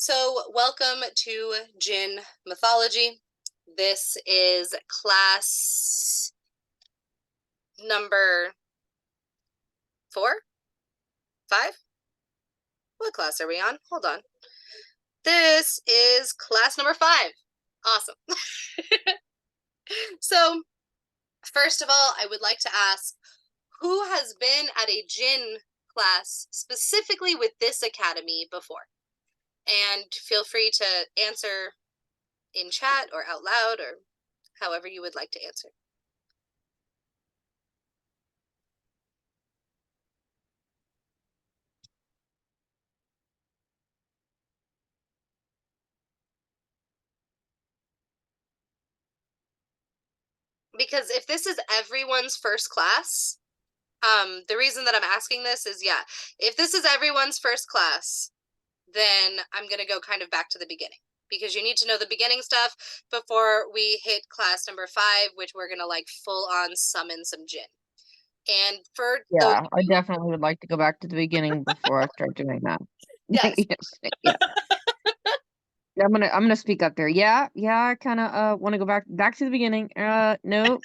So welcome to Jinn Mythology. This is class number 4? 5? What class are we on? Hold on. This is class number 5. Awesome. So, first of all, I would like to ask, who has been at a Jinn class specifically with this academy before? And feel free to answer in chat or out loud or however you would like to answer. Because if this is everyone's first class, the reason that I'm asking this is, yeah, if this is everyone's first class, then I'm going to go kind of back to the beginning. Because you need to know the beginning stuff before we hit class number 5, which we're going to like full on summon some Jinn. And for yeah, I definitely would like to go back to the beginning before I start doing that. Yes. Yeah. I'm gonna speak up there. Yeah, I kind of want to go back to the beginning. No,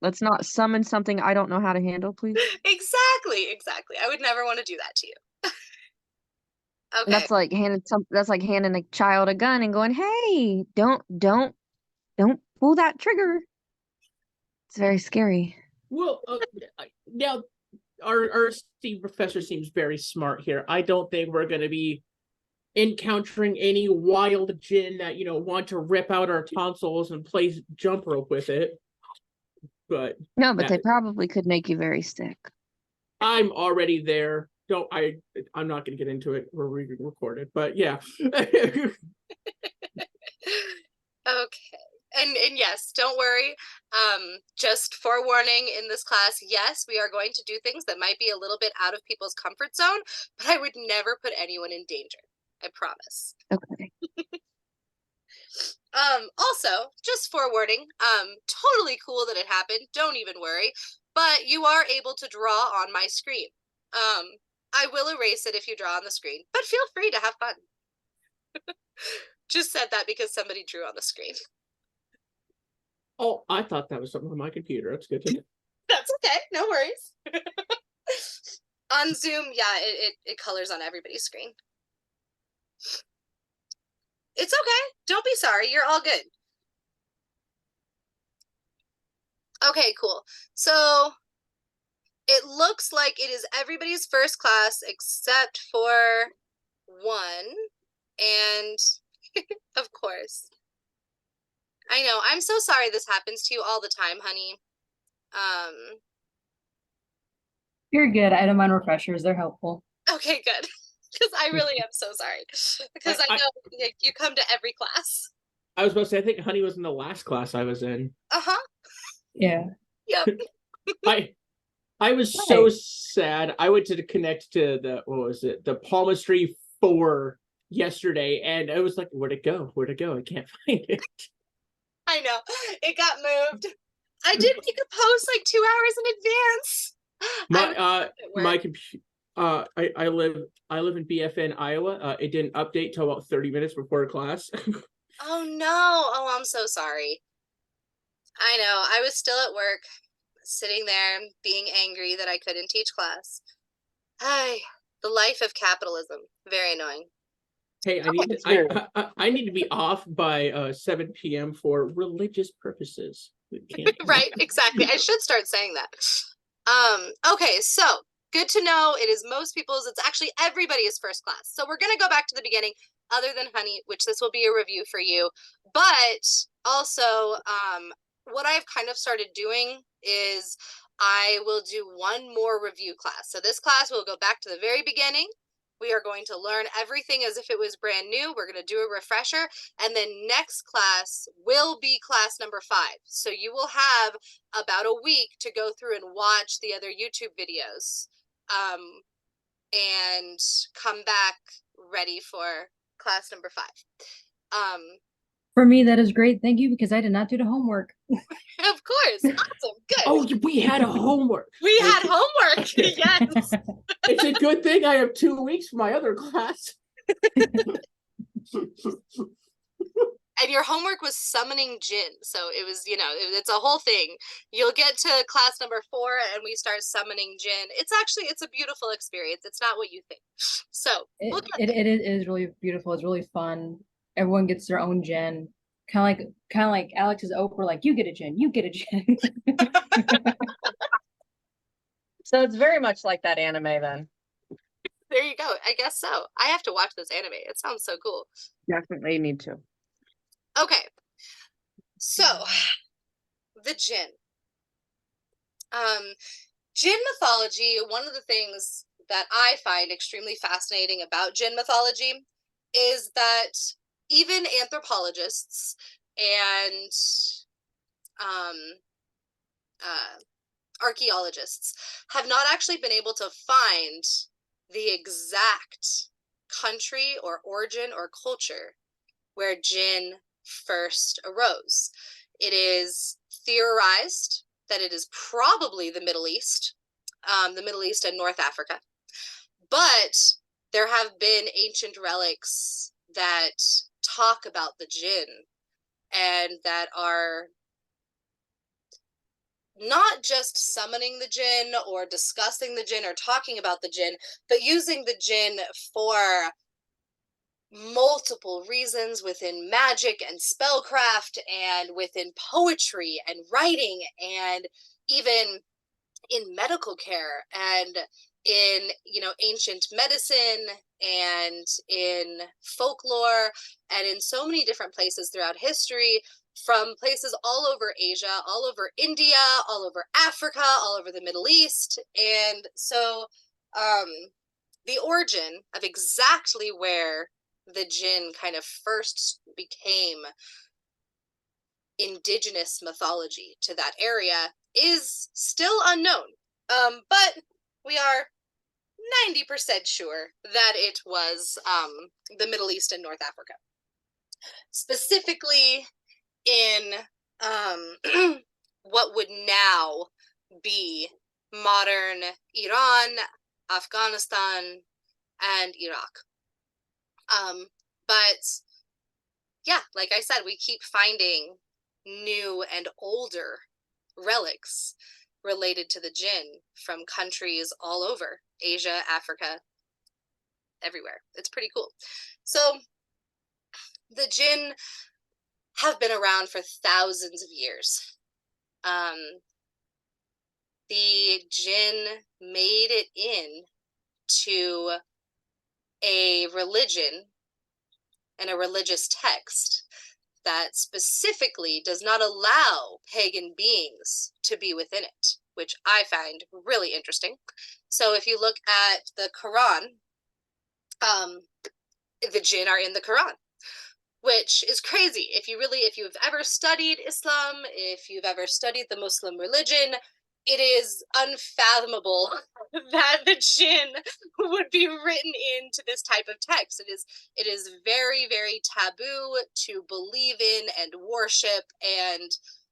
let's not summon something I don't know how to handle, please. Exactly. I would never want to do that to you. Okay. That's like handing a child a gun and going, "Hey, don't pull that trigger." It's very scary. Well, now our Steve professor seems very smart here. I don't think we're going to be encountering any wild Jinn that want to rip out our tonsils and play jump rope with it. But no, they probably could make you very sick. I'm already there. I'm not going to get into it. We're recorded, but yeah. Okay. And yes, don't worry. Just forewarning in this class, yes, we are going to do things that might be a little bit out of people's comfort zone, but I would never put anyone in danger. I promise. Okay. Also, just forewarning, totally cool that it happened. Don't even worry. But you are able to draw on my screen. I will erase it if you draw on the screen, but feel free to have fun. Just said that because somebody drew on the screen. Oh, I thought that was something on my computer. That's good to know. That's okay. No worries. On Zoom, yeah, it colors on everybody's screen. It's okay. Don't be sorry. You're all good. Okay, cool. So it looks like it is everybody's first class except for one. And of course, I know. I'm so sorry this happens to you all the time, honey. You're good. I don't mind refreshers. They're helpful. Okay, good. Because I really am so sorry. Because I know you come to every class. I was about to say, I think Honey was in the last class I was in. Uh-huh. Yeah. Yep. I was so sad. I went to connect to the Palmistry 4 yesterday, and I was like, where'd it go? I can't find it. I know. It got moved. I did make a post like 2 hours in advance. My computer. I live in BFN, Iowa. It didn't update till about 30 minutes before class. Oh no! Oh, I'm so sorry. I know. I was still at work, sitting there, being angry that I couldn't teach class. Ay, the life of capitalism. Very annoying. Hey, I need to be off by 7 p.m. for religious purposes. Right, exactly. I should start saying that. Okay, so good to know. It is most people's. It's actually everybody's first class. So we're gonna go back to the beginning, other than Honey, which this will be a review for you. But also, what I've kind of started doing is I will do one more review class. So this class will go back to the very beginning. We are going to learn everything as if it was brand new. We're going to do a refresher. And then next class will be class number 5. So you will have about a week to go through and watch the other YouTube videos. And come back ready for class number 5. For me, that is great. Thank you, because I did not do the homework. Of course. Awesome. Good. Oh, we had a homework. We had homework. Yes. It's a good thing I have 2 weeks for my other class. And your homework was summoning Jinn. So it was, you know, it's a whole thing. You'll get to class number 4 and we start summoning Jinn. It's a beautiful experience. It's not what you think. So we'll get there. It is really beautiful. It's really fun. Everyone gets their own Jinn. Kind of like Alex's Oprah, like you get a Jinn, you get a Jinn. So it's very much like that anime then. There you go. I guess so. I have to watch this anime. It sounds so cool. Definitely need to. Okay. So the Jinn. Jinn mythology, one of the things that I find extremely fascinating about Jinn mythology is that even anthropologists and archaeologists have not actually been able to find the exact country or origin or culture where Jinn first arose. It is theorized that it is probably the Middle East and North Africa. But there have been ancient relics that talk about the Jinn and that are not just summoning the Jinn or discussing the Jinn or talking about the Jinn, but using the Jinn for multiple reasons within magic and spellcraft and within poetry and writing and even in medical care and in, you know, ancient medicine and in folklore and in so many different places throughout history, from places all over Asia, all over India, all over Africa, all over the Middle East. And so the origin of exactly where the Jinn kind of first became indigenous mythology to that area is still unknown. But we are 90% sure that it was the Middle East and North Africa. Specifically in what would now be modern Iran, Afghanistan, and Iraq. But yeah, like I said, we keep finding new and older relics related to the Jinn from countries all over Asia, Africa, everywhere. It's pretty cool. So the Jinn have been around for thousands of years. The Jinn made it in to a religion and a religious text that specifically does not allow pagan beings to be within it, which I find really interesting. So if you look at the Quran, the Jinn are in the Quran, which is crazy. If you've ever studied Islam, if you've ever studied the Muslim religion, it is unfathomable that the Jinn would be written into this type of text. It is very, very taboo to believe in and worship and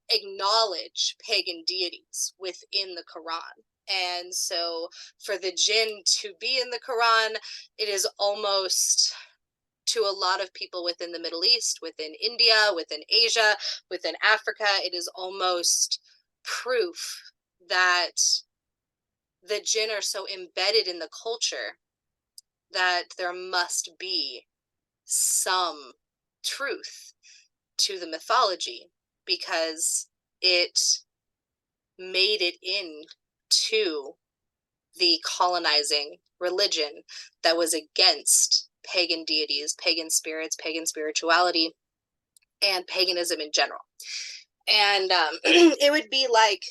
acknowledge pagan deities within the Quran. And so for the Jinn to be in the Quran, it is almost, to a lot of people within the Middle East, within India, within Asia, within Africa, it is almost proof that the Jinn are so embedded in the culture that there must be some truth to the mythology, because it made it into the colonizing religion that was against pagan deities, pagan spirits, pagan spirituality, and paganism in general. And it would be like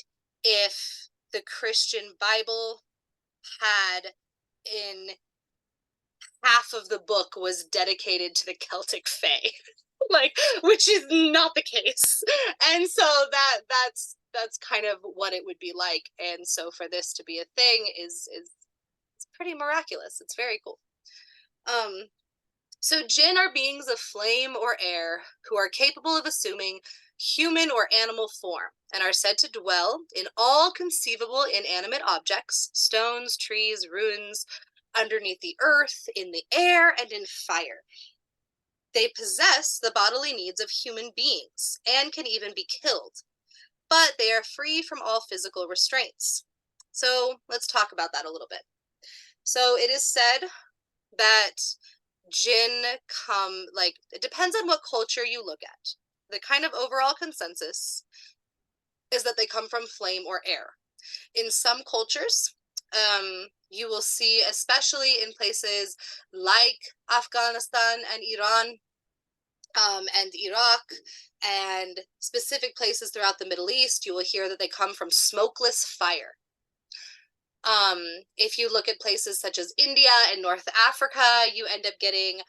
if the Christian Bible had in half of the book was dedicated to the Celtic Fae, like, which is not the case. And so that's kind of what it would be like. And so for this to be a thing is pretty miraculous. It's very cool. So Jinn are beings of flame or air who are capable of assuming human or animal form and are said to dwell in all conceivable inanimate objects, stones, trees, ruins, underneath the earth, in the air, and in fire. They possess the bodily needs of human beings and can even be killed, but they are free from all physical restraints. So let's talk about that a little bit. So it is said that Jinn it depends on what culture you look at. The kind of overall consensus is that they come from flame or air. In some cultures, you will see, especially in places like Afghanistan and Iran, and Iraq, and specific places throughout the Middle East, you will hear that they come from smokeless fire. If you look at places such as India and North Africa, you end up getting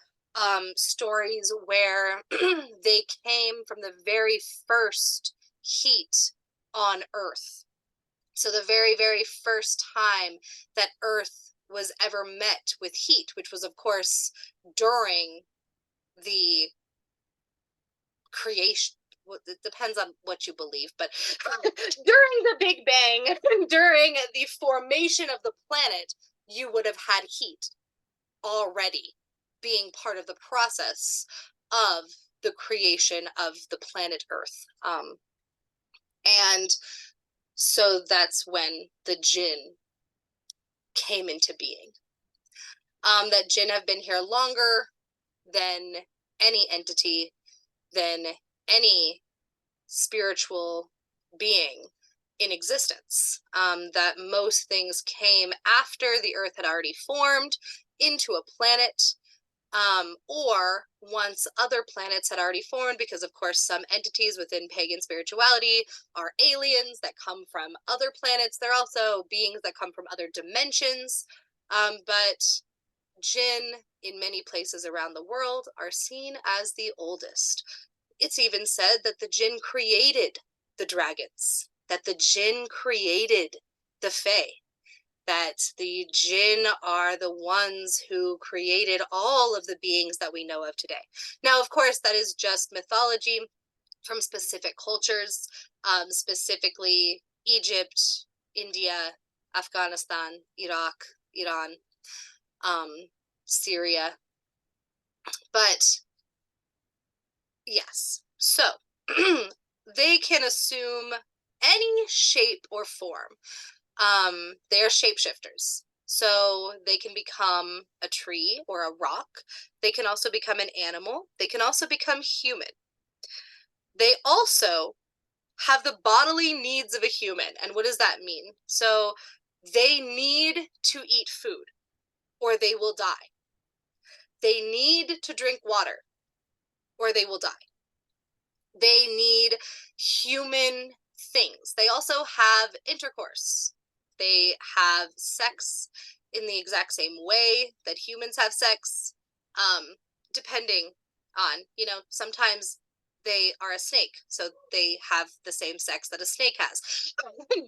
stories where they came from the very first heat on Earth. So the very, very first time that Earth was ever met with heat, which was, of course, during the creation. Well, it depends on what you believe, but during the Big Bang, during the formation of the planet, you would have had heat already being part of the process of the creation of the planet Earth. And so that's when the Jinn came into being. That Jinn have been here longer than any entity, than any spiritual being in existence. That most things came after the Earth had already formed into a planet, or once other planets had already formed, because of course some entities within pagan spirituality are aliens that come from other planets. They're also beings that come from other dimensions, but Jinn in many places around the world are seen as the oldest. It's even said that the Jinn created the dragons, that the Jinn created the Fae, that the Jinn are the ones who created all of the beings that we know of today. Now, of course, that is just mythology from specific cultures, specifically Egypt, India, Afghanistan, Iraq, Iran, Syria. But yes, so they can assume any shape or form. They are shapeshifters. So they can become a tree or a rock. They can also become an animal. They can also become human. They also have the bodily needs of a human. And what does that mean? So they need to eat food or they will die. They need to drink water or they will die. They need human things. They also have intercourse. They have sex in the exact same way that humans have sex, depending on, sometimes they are a snake, so they have the same sex that a snake has.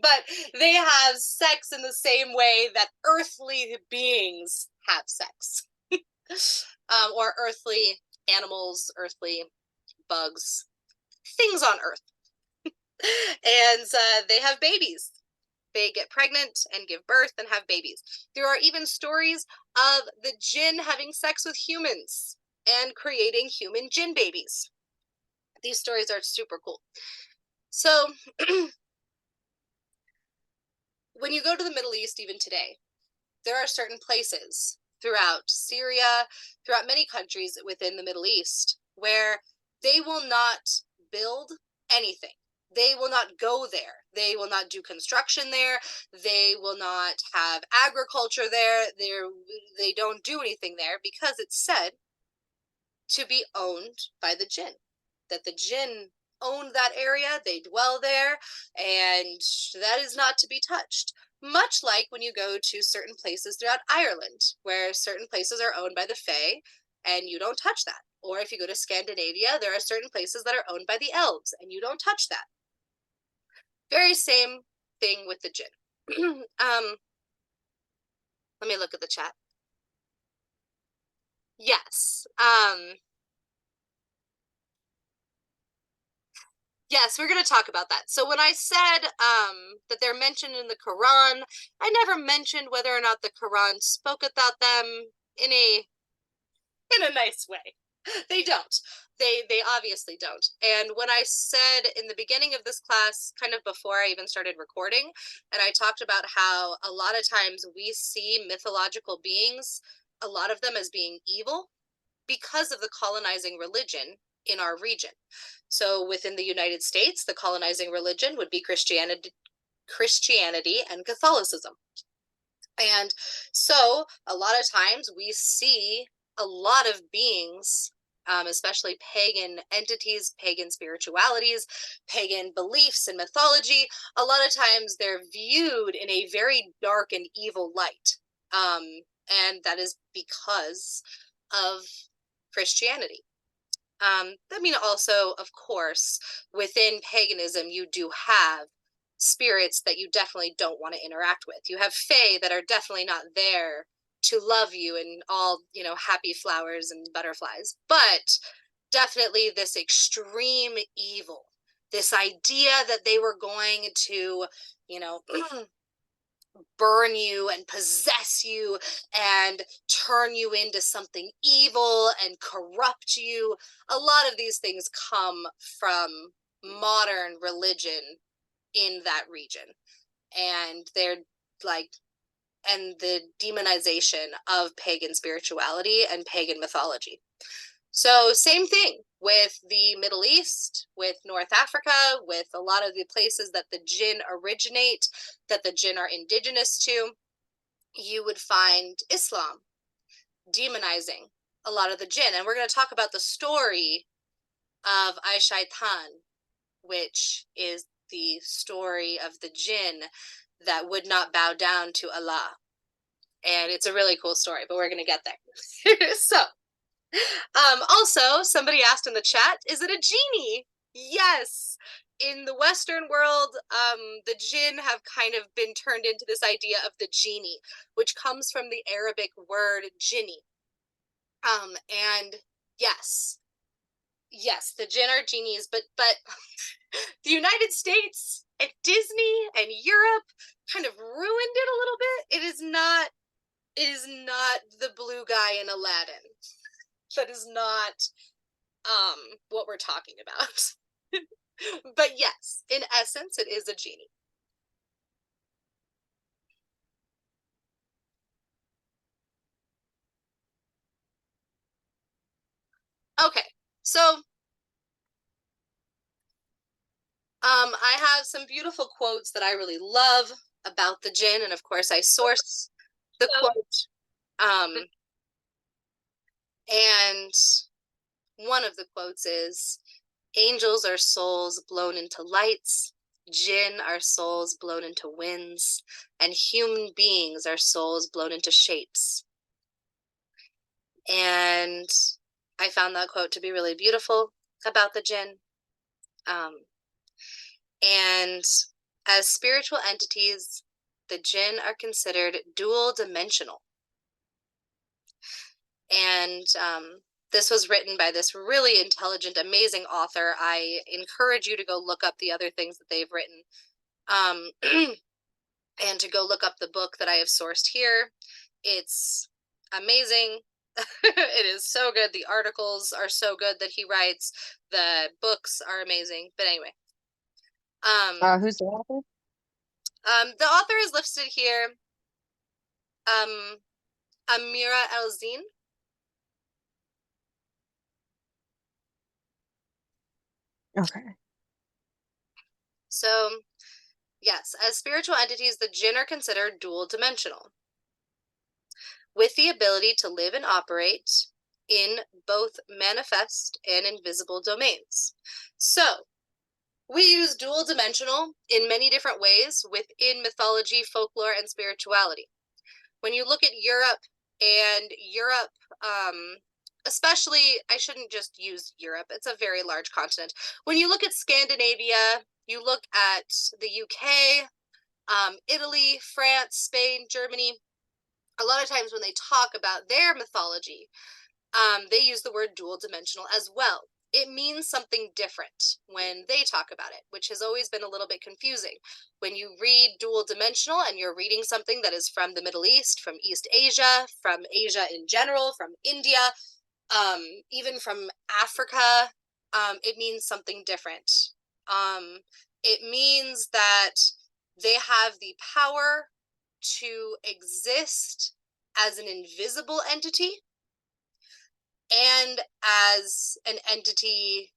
But they have sex in the same way that earthly beings have sex. Or earthly animals, earthly bugs, things on Earth. And they have babies. They get pregnant and give birth and have babies. There are even stories of the Jinn having sex with humans and creating human Jinn babies. These stories are super cool. So when you go to the Middle East, even today, there are certain places throughout Syria, throughout many countries within the Middle East, where they will not build anything. They will not go there. They will not do construction there. They will not have agriculture there. They don't do anything there because it's said to be owned by the Jinn. That the Jinn own that area, they dwell there, and that is not to be touched. Much like when you go to certain places throughout Ireland, where certain places are owned by the Fae, and you don't touch that. Or if you go to Scandinavia, there are certain places that are owned by the elves, and you don't touch that. Very same thing with the Jinn. Let me look at the chat. Yes. Yes, we're going to talk about that. So when I said that they're mentioned in the Quran, I never mentioned whether or not the Quran spoke about them in a nice way. They don't. They obviously don't. And when I said in the beginning of this class, kind of before I even started recording, and I talked about how a lot of times we see mythological beings, a lot of them as being evil because of the colonizing religion in our region. So within the United States, the colonizing religion would be Christianity and Catholicism. And so a lot of times we see a lot of beings, especially pagan entities, pagan spiritualities, pagan beliefs and mythology. A lot of times they're viewed in a very dark and evil light. And that is because of Christianity. I mean, also, of course, within paganism, you do have spirits that you definitely don't want to interact with. You have fae that are definitely not there to love you and all, you know, happy flowers and butterflies. But definitely this extreme evil, this idea that they were going to, you know, burn you and possess you and turn you into something evil and corrupt you. A lot of these things come from modern religion in that region. And they're like, and the demonization of pagan spirituality and pagan mythology. So same thing with the Middle East, with North Africa, with a lot of the places that the jinn originate, that the jinn are indigenous to. You would find Islam demonizing a lot of the jinn. And we're going to talk about the story of Aishaitan, which is the story of the jinn that would not bow down to Allah. And it's a really cool story, but we're going to get there. So, also, somebody asked in the chat, is it a genie? Yes. In the Western world, the jinn have kind of been turned into this idea of the genie, which comes from the Arabic word jinni. And yes, the jinn are genies, but the United States and Disney and Europe kind of ruined it a little bit. It is not the blue guy in Aladdin. That is not what we're talking about. But yes, in essence, it is a genie. Okay, so I have some beautiful quotes that I really love about the jinn, and of course I source the quote. And one of the quotes is, angels are souls blown into lights, jinn are souls blown into winds, and human beings are souls blown into shapes. And I found that quote to be really beautiful about the jinn. And as spiritual entities, the jinn are considered dual dimensional. And this was written by this really intelligent, amazing author. I encourage you to go look up the other things that they've written, and to go look up the book that I have sourced here. It's amazing. It is so good. The articles are so good that he writes. The books are amazing. But anyway, Who's the author? the author is listed here. Amira El-Zin. Okay. So, yes, as spiritual entities, the jinn are considered dual dimensional, with the ability to live and operate in both manifest and invisible domains. So, we use dual dimensional in many different ways within mythology, folklore, and spirituality. When you look at Europe, especially, I shouldn't just use Europe, it's a very large continent. When you look at Scandinavia, you look at the UK, Italy, France, Spain, Germany, a lot of times when they talk about their mythology, they use the word dual dimensional as well. It means something different when they talk about it, which has always been a little bit confusing. When you read dual dimensional and you're reading something that is from the Middle East, from East Asia, from Asia in general, from India, even from Africa, it means something different. It means that they have the power to exist as an invisible entity and as an entity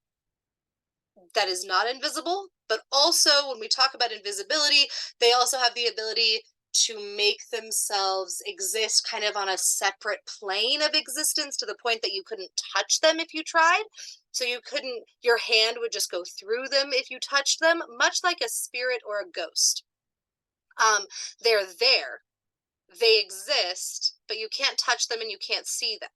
that is not invisible. But also, when we talk about invisibility, they also have the ability to make themselves exist kind of on a separate plane of existence, to the point that you couldn't touch them if you tried. So you couldn't, your hand would just go through them if you touched them, much like a spirit or a ghost. They're there, they exist, but you can't touch them and you can't see them.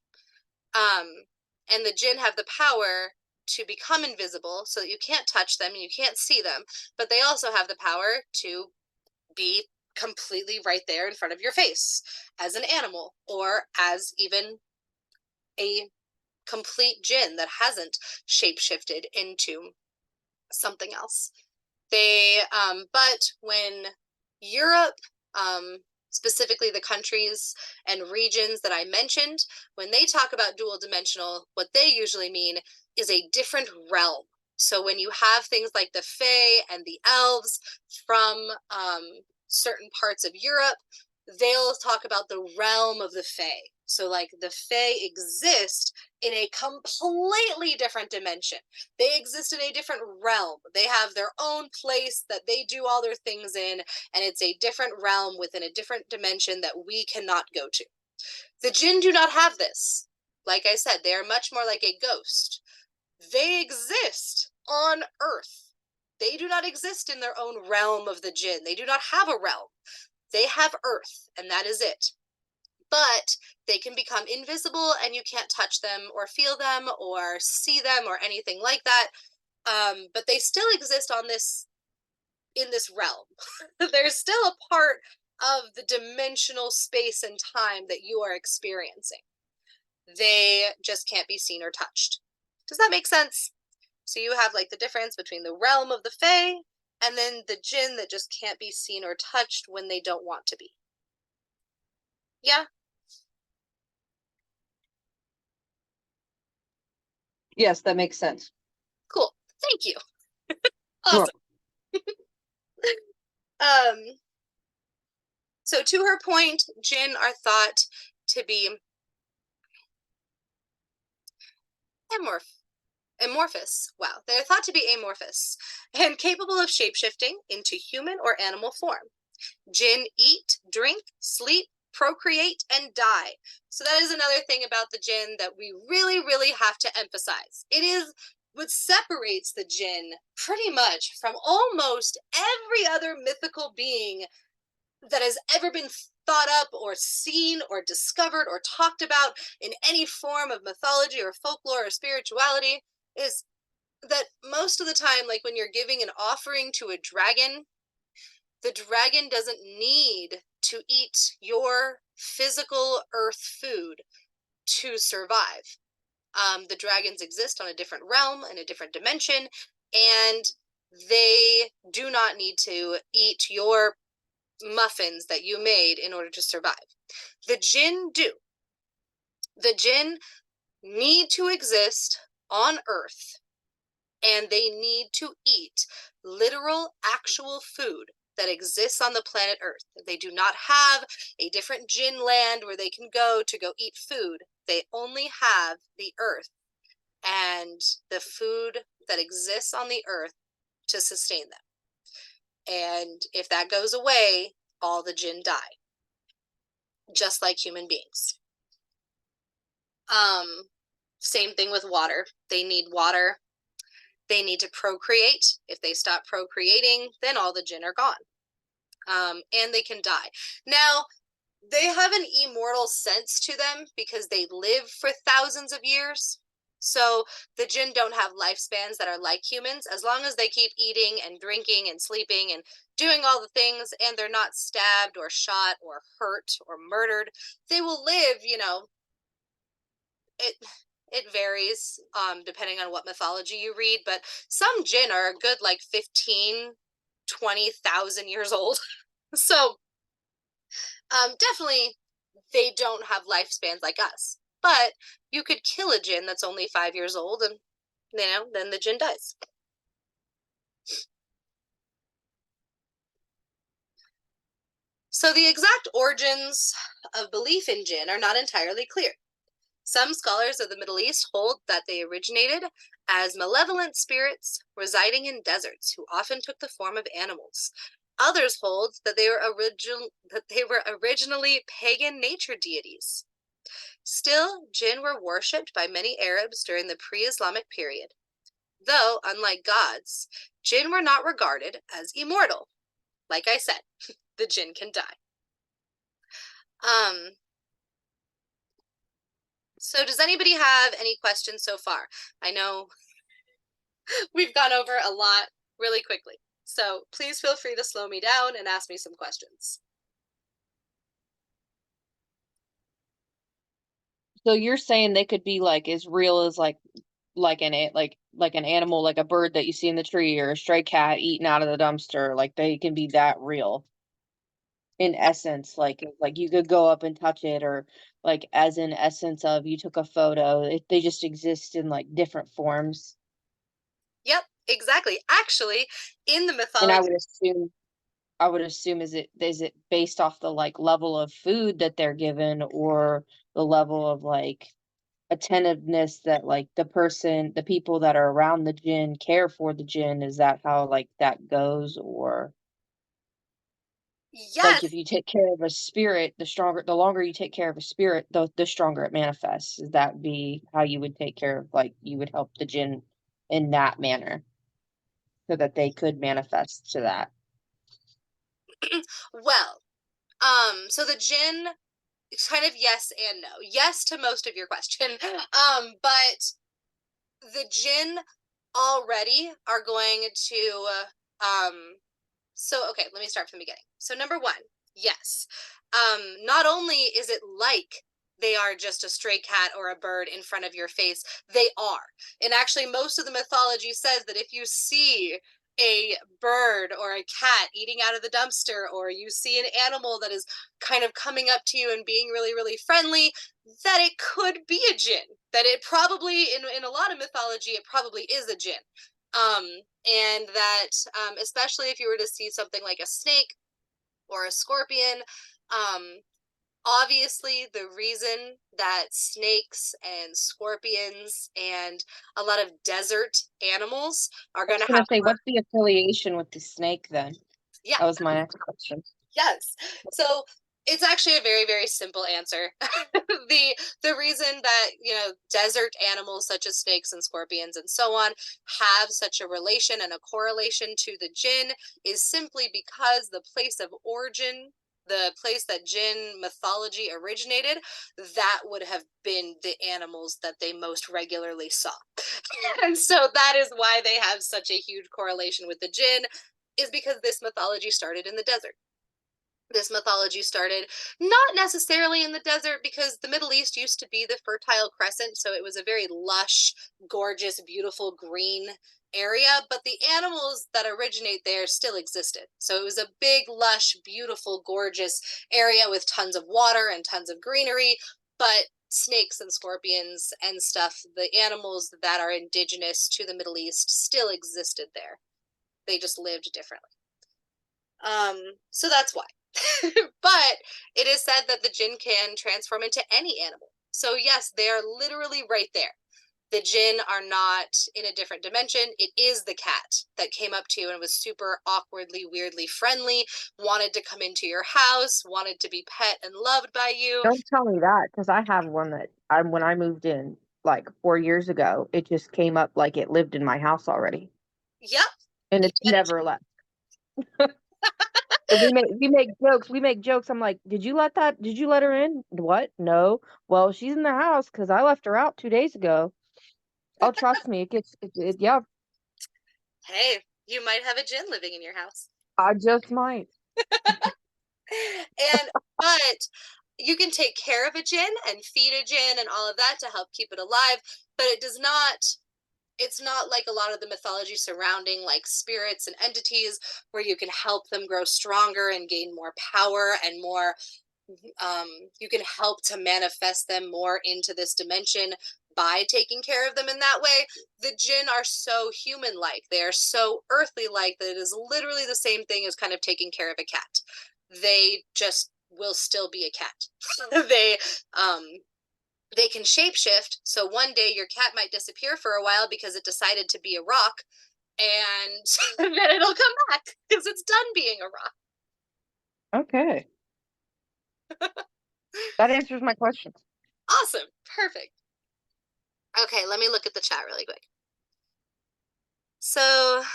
And the jinn have the power to become invisible so that you can't touch them and you can't see them, but they also have the power to be completely right there in front of your face as an animal, or as even a complete jinn that hasn't shapeshifted into something else. They, but when Europe, specifically the countries and regions that I mentioned, when they talk about dual dimensional, what they usually mean is a different realm. So when you have things like the Fae and the elves from certain parts of Europe, they'll talk about the realm of the Fae. So like the Fae exist in a completely different dimension. They exist in a different realm. They have their own place that they do all their things in, and it's a different realm within a different dimension that we cannot go to. The jinn do not have this. Like I said, they are much more like a ghost. They exist on Earth. They do not exist in their own realm of the jinn. They do not have a realm. They have Earth, and that is it. But they can become invisible and you can't touch them or feel them or see them or anything like that. But they still exist on this, in this realm. They're still a part of the dimensional space and time that you are experiencing. They just can't be seen or touched. Does that make sense? So you have like the difference between the realm of the Fae and then the jinn that just can't be seen or touched when they don't want to be. Yeah? Yes, that makes sense. Cool. Thank you. Sure. Awesome. So to her point, jinn are thought to be amorphous. Wow. They're thought to be amorphous and capable of shapeshifting into human or animal form. Jinn eat, drink, sleep, procreate, and die. So that is another thing about the jinn that we really, really have to emphasize. It is what separates the jinn pretty much from almost every other mythical being that has ever been thought up or seen or discovered or talked about in any form of mythology or folklore or spirituality, is that most of the time, like when you're giving an offering to a dragon, the dragon doesn't need to eat your physical earth food to survive. The dragons exist on a different realm, in a different dimension, and they do not need to eat your muffins that you made in order to survive. The jinn do. The jinn need to exist on Earth, and they need to eat literal, actual food that exists on the planet Earth. They do not have a different jinn land where they can go to go eat food. They only have the Earth and the food that exists on the Earth to sustain them. And if that goes away, all the jinn die, just like human beings. Same thing with water. They need water. They need to procreate. If they stop procreating, then all the jinn are gone. And they can die. Now, they have an immortal sense to them because they live for thousands of years. So the jinn don't have lifespans that are like humans. As long as they keep eating and drinking and sleeping and doing all the things, and they're not stabbed or shot or hurt or murdered, they will live, you know, it varies depending on what mythology you read, but some jinn are a good like 15-20,000 years old. So definitely they don't have lifespans like us, but you could kill a jinn that's only 5 years old, and then the jinn dies. So the exact origins of belief in jinn are not entirely clear. Some scholars of the Middle East hold that they originated as malevolent spirits residing in deserts who often took the form of animals. Others hold that they were originally pagan nature deities. Still, jinn were worshipped by many Arabs during the pre-Islamic period. Though, unlike gods, jinn were not regarded as immortal. Like I said, the jinn can die. So does anybody have any questions so far? I know we've gone over a lot really quickly, so please feel free to slow me down and ask me some questions. So you're saying they could be like as real as like an animal, like a bird that you see in the tree or a stray cat eaten out of the dumpster, like they can be that real in essence, like you could go up and touch it, or like as in essence of you took a photo, they just exist in like different forms. Yep, exactly. Actually, in the And mythology, I would assume is it based off the like level of food that they're given, or the level of like attentiveness that like the people that are around the jinn care for the jinn? Is that how like that goes? Or like yes, if you take care of a spirit, the longer you take care of a spirit, the stronger it manifests. Is that be how you would take care of, like you would help the jinn in that manner so that they could manifest to that? well, so the jinn, it's kind of yes and no. Yes to most of your question, but the jinn already are going to, so okay, let me start from the beginning. So number one, yes. Not only is it like they are just a stray cat or a bird in front of your face, they are. And actually, most of the mythology says that if you see a bird or a cat eating out of the dumpster, or you see an animal that is kind of coming up to you and being really, really friendly, that it could be a jinn. That it probably, in a lot of mythology, it probably is a jinn. And that especially if you were to see something like a snake or a scorpion, obviously the reason that snakes and scorpions and a lot of desert animals are I going was to gonna have say, more, what's the affiliation with the snake then? yeah, That was my next question. yes. So it's actually a very, very simple answer. The reason that, desert animals such as snakes and scorpions and so on have such a relation and a correlation to the jinn is simply because the place of origin, the place that jinn mythology originated, that would have been the animals that they most regularly saw. And so that is why they have such a huge correlation with the jinn, is because this mythology started in the desert. This mythology started not necessarily in the desert, because the Middle East used to be the Fertile Crescent, so it was a very lush, gorgeous, beautiful green area, but the animals that originate there still existed. So it was a big, lush, beautiful, gorgeous area with tons of water and tons of greenery, but snakes and scorpions and stuff, the animals that are indigenous to the Middle East, still existed there. They just lived differently. So that's why. But it is said that the jinn can transform into any animal. So yes, they are literally right there. The jinn are not in a different dimension. It is the cat that came up to you and was super awkwardly, weirdly friendly, wanted to come into your house, wanted to be pet and loved by you. Don't tell me that, because I have one that when I moved in like 4 years ago, it just came up like it lived in my house already, Yep. and You it's get never left. And we make jokes. I'm like, did you let her in? What? No. Well, she's in the house because I left her out 2 days ago. Oh, trust me, yeah, Hey, you might have a jinn living in your house. I just might. But you can take care of a jinn and feed a jinn and all of that to help keep it alive, but it's not like a lot of the mythology surrounding like spirits and entities, where you can help them grow stronger and gain more power and more you can help to manifest them more into this dimension by taking care of them in that way. The Jinn are so human-like. They are so earthly-like that it is literally the same thing as kind of taking care of a cat. They just will still be a cat. They can shapeshift, so one day your cat might disappear for a while because it decided to be a rock, and then it'll come back because it's done being a rock. Okay. That answers my question. Awesome. Perfect. Okay, let me look at the chat really quick. So,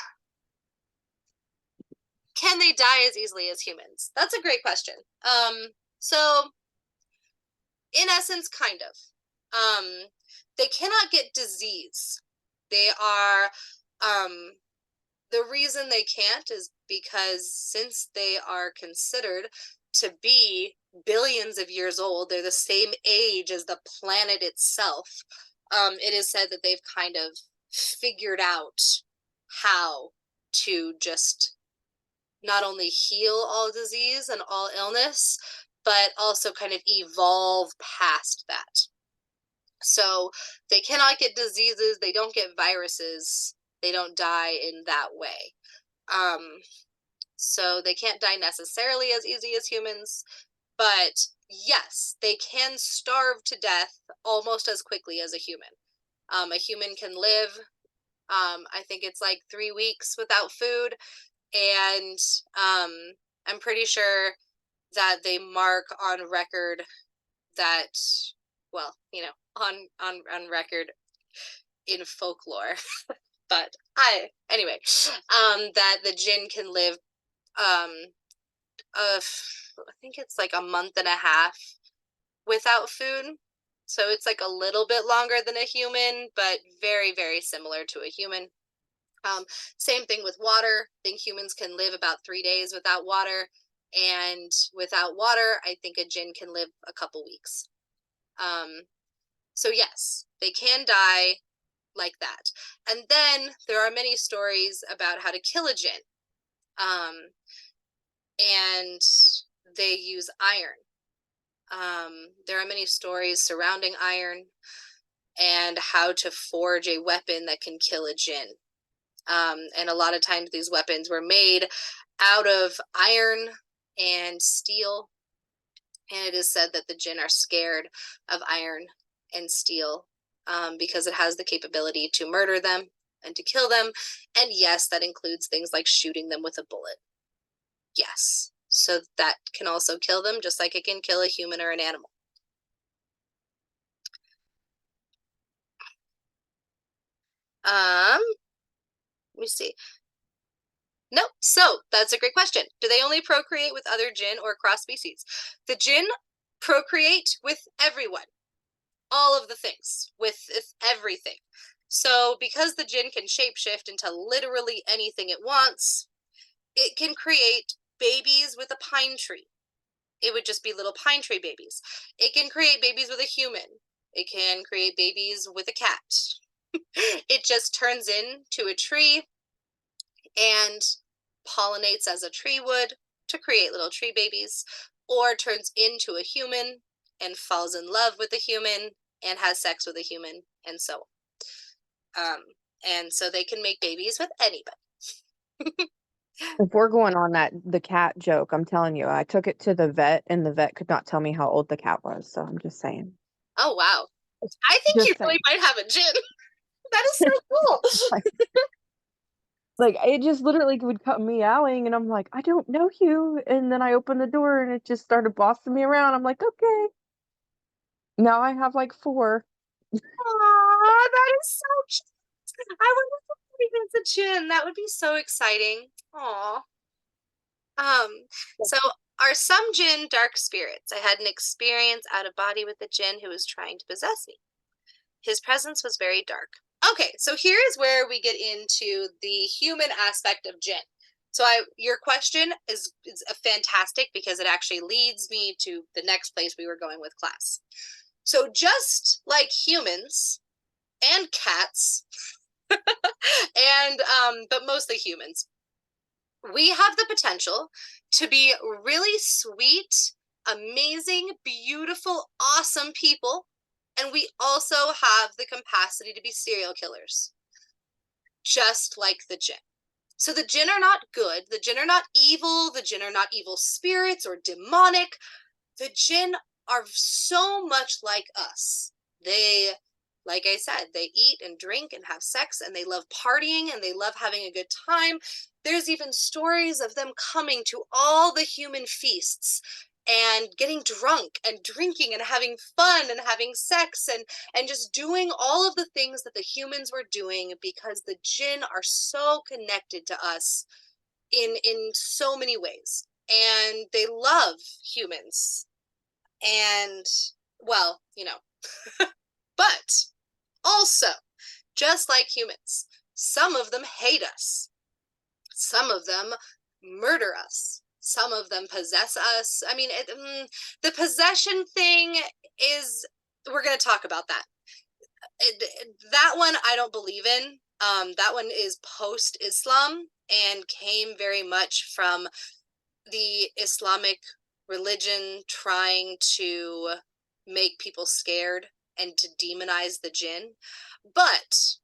can they die as easily as humans? That's a great question. So in essence, kind of. They cannot get disease. They are, the reason they can't is because since they are considered to be billions of years old, they're the same age as the planet itself. It is said that they've kind of figured out how to just not only heal all disease and all illness, but also kind of evolve past that. So they cannot get diseases, they don't get viruses, they don't die in that way. So they can't die necessarily as easy as humans, but yes, they can starve to death almost as quickly as a human. A human can live, I think it's like 3 weeks without food, and I'm pretty sure that they mark on record that, well, on record in folklore, but that the Jinn can live, I think it's like a month and a half without food. So it's like a little bit longer than a human, but very, very similar to a human. Same thing with water. I think humans can live about 3 days without water. And without water, I think a Jinn can live a couple weeks. So yes, they can die like that. And then there are many stories about how to kill a Jinn. And they use iron. There are many stories surrounding iron and how to forge a weapon that can kill a Jinn. And a lot of times these weapons were made out of iron and steel. And it is said that the Jinn are scared of iron and steel because it has the capability to murder them and to kill them. And yes, that includes things like shooting them with a bullet. Yes. So that can also kill them, just like it can kill a human or an animal. Let me see. No, so that's a great question. Do they only procreate with other Jinn or cross species? The Jinn procreate with everyone, all of the things, with everything. So because the Jinn can shapeshift into literally anything it wants, it can create babies with a pine tree. It would just be little pine tree babies. It can create babies with a human. It can create babies with a cat. It just turns into a tree and pollinates as a tree would to create little tree babies, or turns into a human and falls in love with a human and has sex with a human, and so on. And so they can make babies with anybody. If we're going on the cat joke, I'm telling you, I took it to the vet and the vet could not tell me how old the cat was. So I'm just saying. Oh, wow. I think Just you saying. really might have a Jinn. That is so cool. Like it just literally would come meowing and I'm like, I don't know you. And then I opened the door and it just started bossing me around. I'm like, okay. Now I have like 4. Aw, that is so cute. I would love to experience a Jinn. That would be so exciting. Aw. So are some Jinn dark spirits? I had an experience out of body with a Jinn who was trying to possess me. His presence was very dark. Okay, so here is where we get into the human aspect of Jinn. So your question is a fantastic because it actually leads me to the next place we were going with class. So just like humans and cats, and but mostly humans, we have the potential to be really sweet amazing, beautiful, awesome people. And we also have the capacity to be serial killers, just like the Jinn. So the Jinn are not good. The Jinn are not evil. The Jinn are not evil spirits or demonic. The Jinn are so much like us. They, like I said, they eat and drink and have sex, and they love partying, and they love having a good time. There's even stories of them coming to all the human feasts and getting drunk and drinking and having fun and having sex and just doing all of the things that the humans were doing, because the Jinn are so connected to us in so many ways, and they love humans. And, well, you know, but also, just like humans, some of them hate us. Some of them murder us. Some of them possess us. I mean, the possession thing is, we're going to talk about that. That one I don't believe in. That one is post-Islam and came very much from the Islamic religion trying to make people scared and to demonize the Jinn. But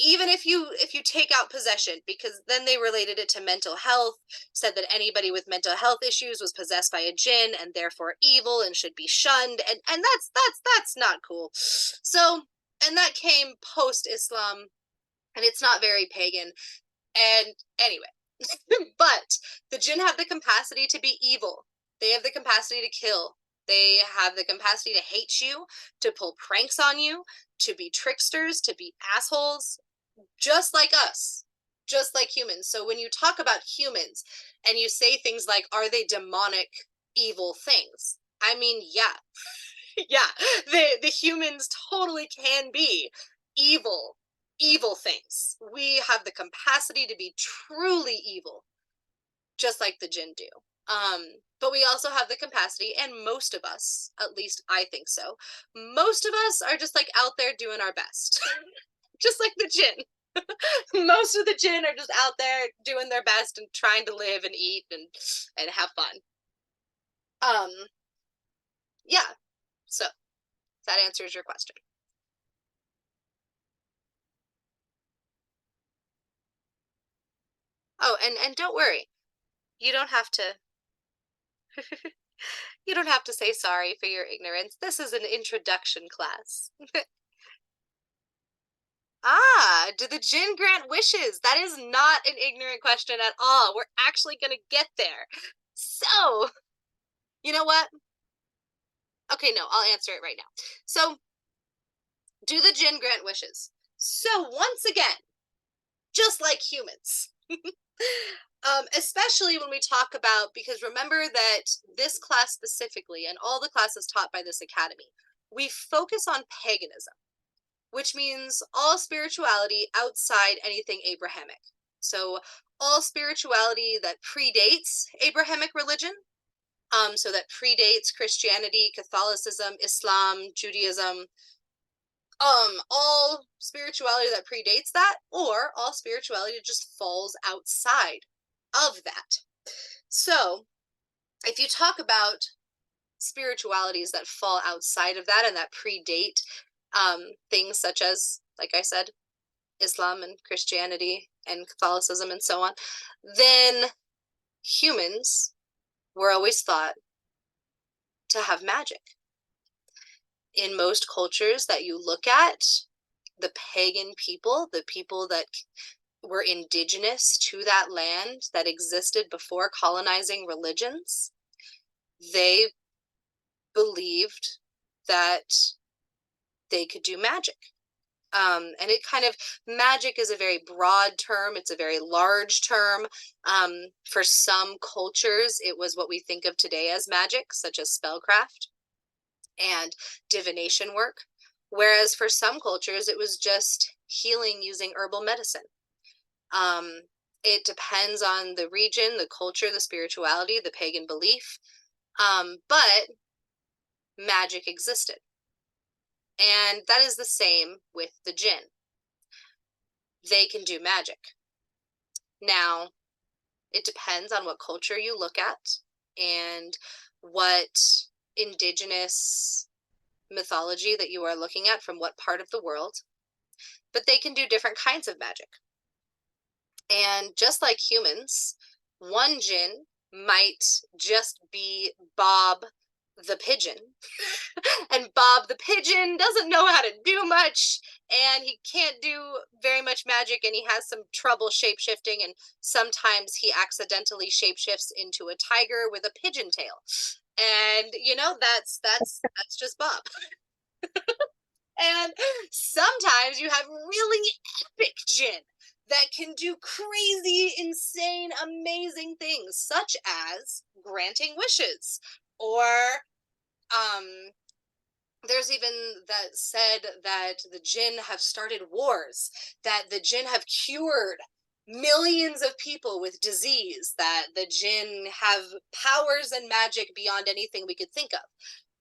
even if you take out possession, because then they related it to mental health, said that anybody with mental health issues was possessed by a Jinn and therefore evil and should be shunned, and that's not cool. So, and that came post-Islam, and it's not very pagan. And anyway, but the Jinn have the capacity to be evil. They have the capacity to kill. They have the capacity to hate you, to pull pranks on you, to be tricksters, to be assholes, just like us, just like humans. So when you talk about humans and you say things like, are they demonic, evil things? I mean, yeah, yeah, the humans totally can be evil things. We have the capacity to be truly evil, just like the Jinn do. But we also have the capacity, and most of us, at least I think so, most of us are just like out there doing our best, just like the Jinn. Most of the Jinn are just out there doing their best and trying to live and eat and have fun. Yeah. So that answers your question. Oh, and don't worry. You don't have to you don't have to say sorry for your ignorance. This is an introduction class. Ah, do the Jinn grant wishes? That is not an ignorant question at all. We're actually going to get there. So, you know what? Okay, no, I'll answer it right now. So, do the Jinn grant wishes? So, once again, just like humans, especially when we talk about, because remember that this class specifically, and all the classes taught by this academy, we focus on paganism, which means all spirituality outside anything Abrahamic. So all spirituality that predates Abrahamic religion, so that predates Christianity, Catholicism, Islam, Judaism, all spirituality that predates that, or all spirituality that just falls outside of that. So if you talk about spiritualities that fall outside of that and that predate things such as, like I said, Islam and Christianity and Catholicism and so on, then humans were always thought to have magic. In most cultures that you look at, the pagan people, the people that were indigenous to that land that existed before colonizing religions, they believed that they could do magic. And it kind of, magic is a very broad term. It's a very large term. For some cultures, it was what we think of today as magic, such as spellcraft and divination work. Whereas for some cultures, it was just healing using herbal medicine. It depends on the region, the culture, the spirituality, the pagan belief. But magic existed. And that is the same with the Jinn. They can do magic. Now, it depends on what culture you look at and what indigenous mythology that you are looking at, from what part of the world, but they can do different kinds of magic. And just like humans, one Jinn might just be Bob the pigeon. And Bob the pigeon doesn't know how to do much, and he can't do very much magic, and he has some trouble shapeshifting, and sometimes he accidentally shapeshifts into a tiger with a pigeon tail. And you know, that's just Bob. And sometimes you have really epic Jinn that can do crazy, insane, amazing things, such as granting wishes, or there's even that said that the Jinn have started wars, that the Jinn have cured millions of people with disease, that the Jinn have powers and magic beyond anything we could think of.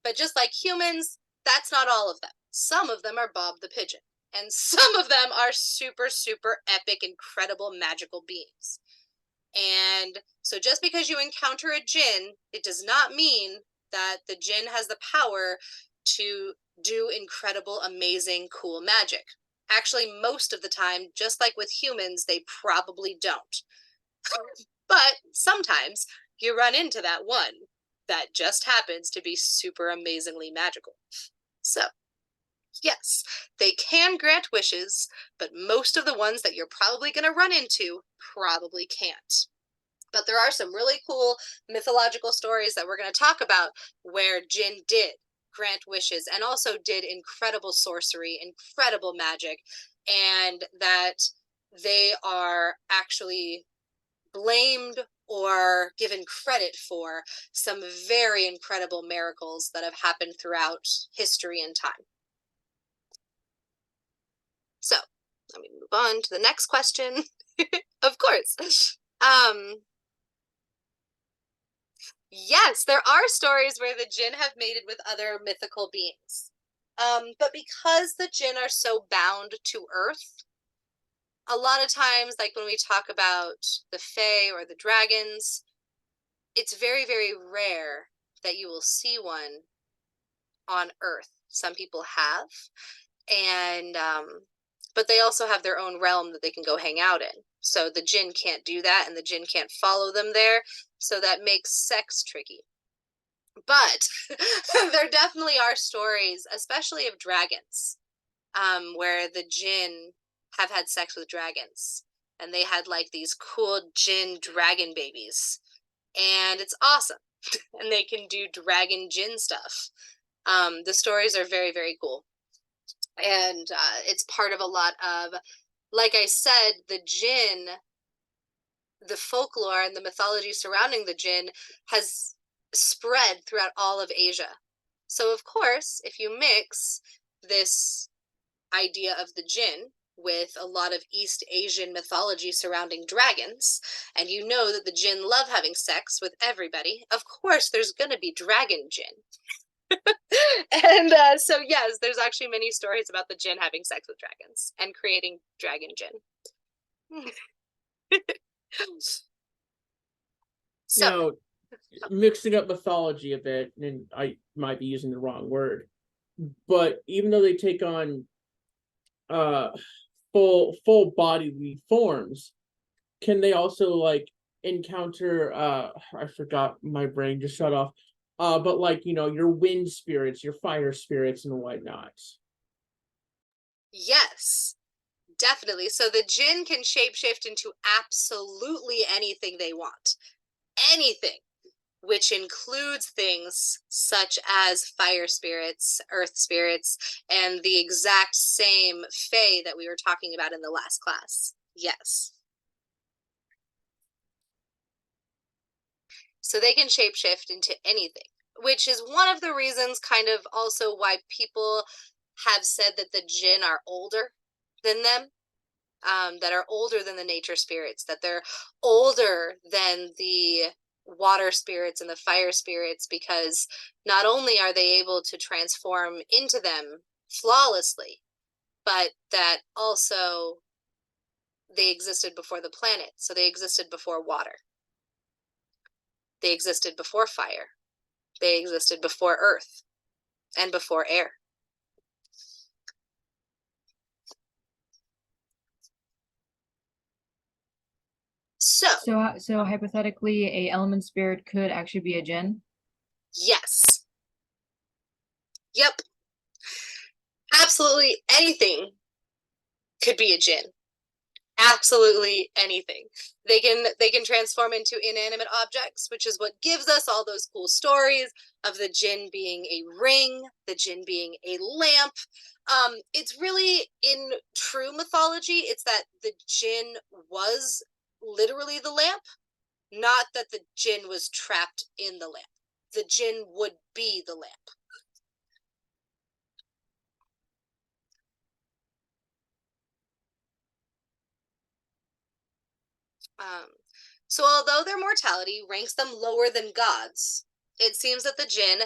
But just like humans, that's not all of them. Some of them are Bob the Pigeon, and some of them are super, super epic, incredible, magical beings. And so just because you encounter a Jinn, it does not mean that the Jinn has the power to do incredible, amazing, cool magic. Actually, most of the time, just like with humans, they probably don't. But sometimes you run into that one that just happens to be super amazingly magical. So, yes, they can grant wishes, but most of the ones that you're probably going to run into probably can't. But there are some really cool mythological stories that we're going to talk about where Jinn did grant wishes and also did incredible sorcery, incredible magic, and that they are actually blamed or given credit for some very incredible miracles that have happened throughout history and time. So let me move on to the next question. Of course. Yes, there are stories where the Jinn have mated with other mythical beings. But because the Jinn are so bound to Earth, a lot of times, like when we talk about the Fae or the dragons, it's very, very rare that you will see one on Earth. Some people have, and but they also have their own realm that they can go hang out in. So the Jinn can't do that, and the Jinn can't follow them there, so that makes sex tricky. But there definitely are stories, especially of dragons, where the Jinn have had sex with dragons, and they had like these cool Jinn dragon babies, and it's awesome. And they can do dragon Jinn stuff. The stories are very, very cool, and it's part of a lot of, like I said, the Jinn, the folklore and the mythology surrounding the Jinn has spread throughout all of Asia. So of course, if you mix this idea of the Jinn with a lot of East Asian mythology surrounding dragons, and you know that the Jinn love having sex with everybody, of course there's going to be dragon Jinn. And so yes, there's actually many stories about the Jinn having sex with dragons and creating dragon Jinn. So Now, mixing up mythology a bit, and I might be using the wrong word, but even though they take on full bodily forms, can they also like encounter I forgot, my brain just shut off, but like, you know, your wind spirits, your fire spirits and whatnot? yes, definitely. So the Jinn can shapeshift into absolutely anything they want. Anything, which includes things such as fire spirits, earth spirits, and the exact same fae that we were talking about in the last class. Yes. So they can shapeshift into anything, which is one of the reasons kind of also why people have said that the Jinn are older than them, that are older than the nature spirits, that they're older than the water spirits and the fire spirits, because not only are they able to transform into them flawlessly, but that also they existed before the planet. So they existed before water. They existed before fire. They existed before earth and before air. So hypothetically, a element spirit could actually be a jinn. Yes. Yep. Absolutely anything could be a jinn. Absolutely anything. They can transform into inanimate objects, which is what gives us all those cool stories of the jinn being a ring, the jinn being a lamp. It's really, in true mythology, it's that the jinn was literally the lamp, not that the jinn was trapped in the lamp. The jinn would be the lamp. So although their mortality ranks them lower than gods, it seems that the jinn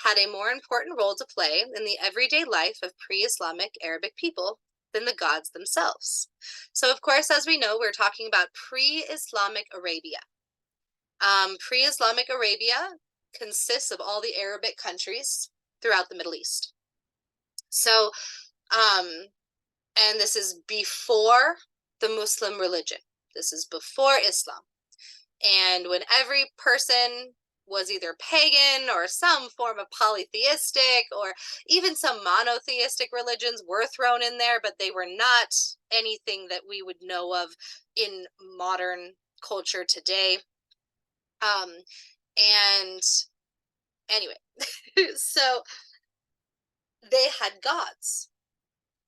had a more important role to play in the everyday life of pre-Islamic Arabic people than the gods themselves. So of course, as we know, we're talking about pre-Islamic Arabia. Pre-Islamic Arabia consists of all the Arabic countries throughout the Middle East. So, and this is before the Muslim religion. This is before Islam. And when every person was either pagan or some form of polytheistic or even some monotheistic religions were thrown in there, but they were not anything that we would know of in modern culture today. And anyway, so they had gods.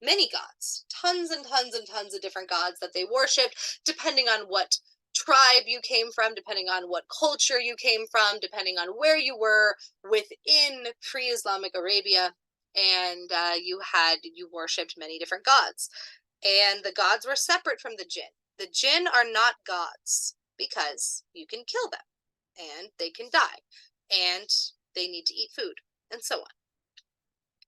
Many gods, tons and tons and tons of different gods that they worshipped, depending on what tribe you came from, depending on what culture you came from, depending on where you were within pre-Islamic Arabia, and you worshipped many different gods. And the gods were separate from the jinn. The jinn are not gods because you can kill them, and they can die, and they need to eat food, and so on.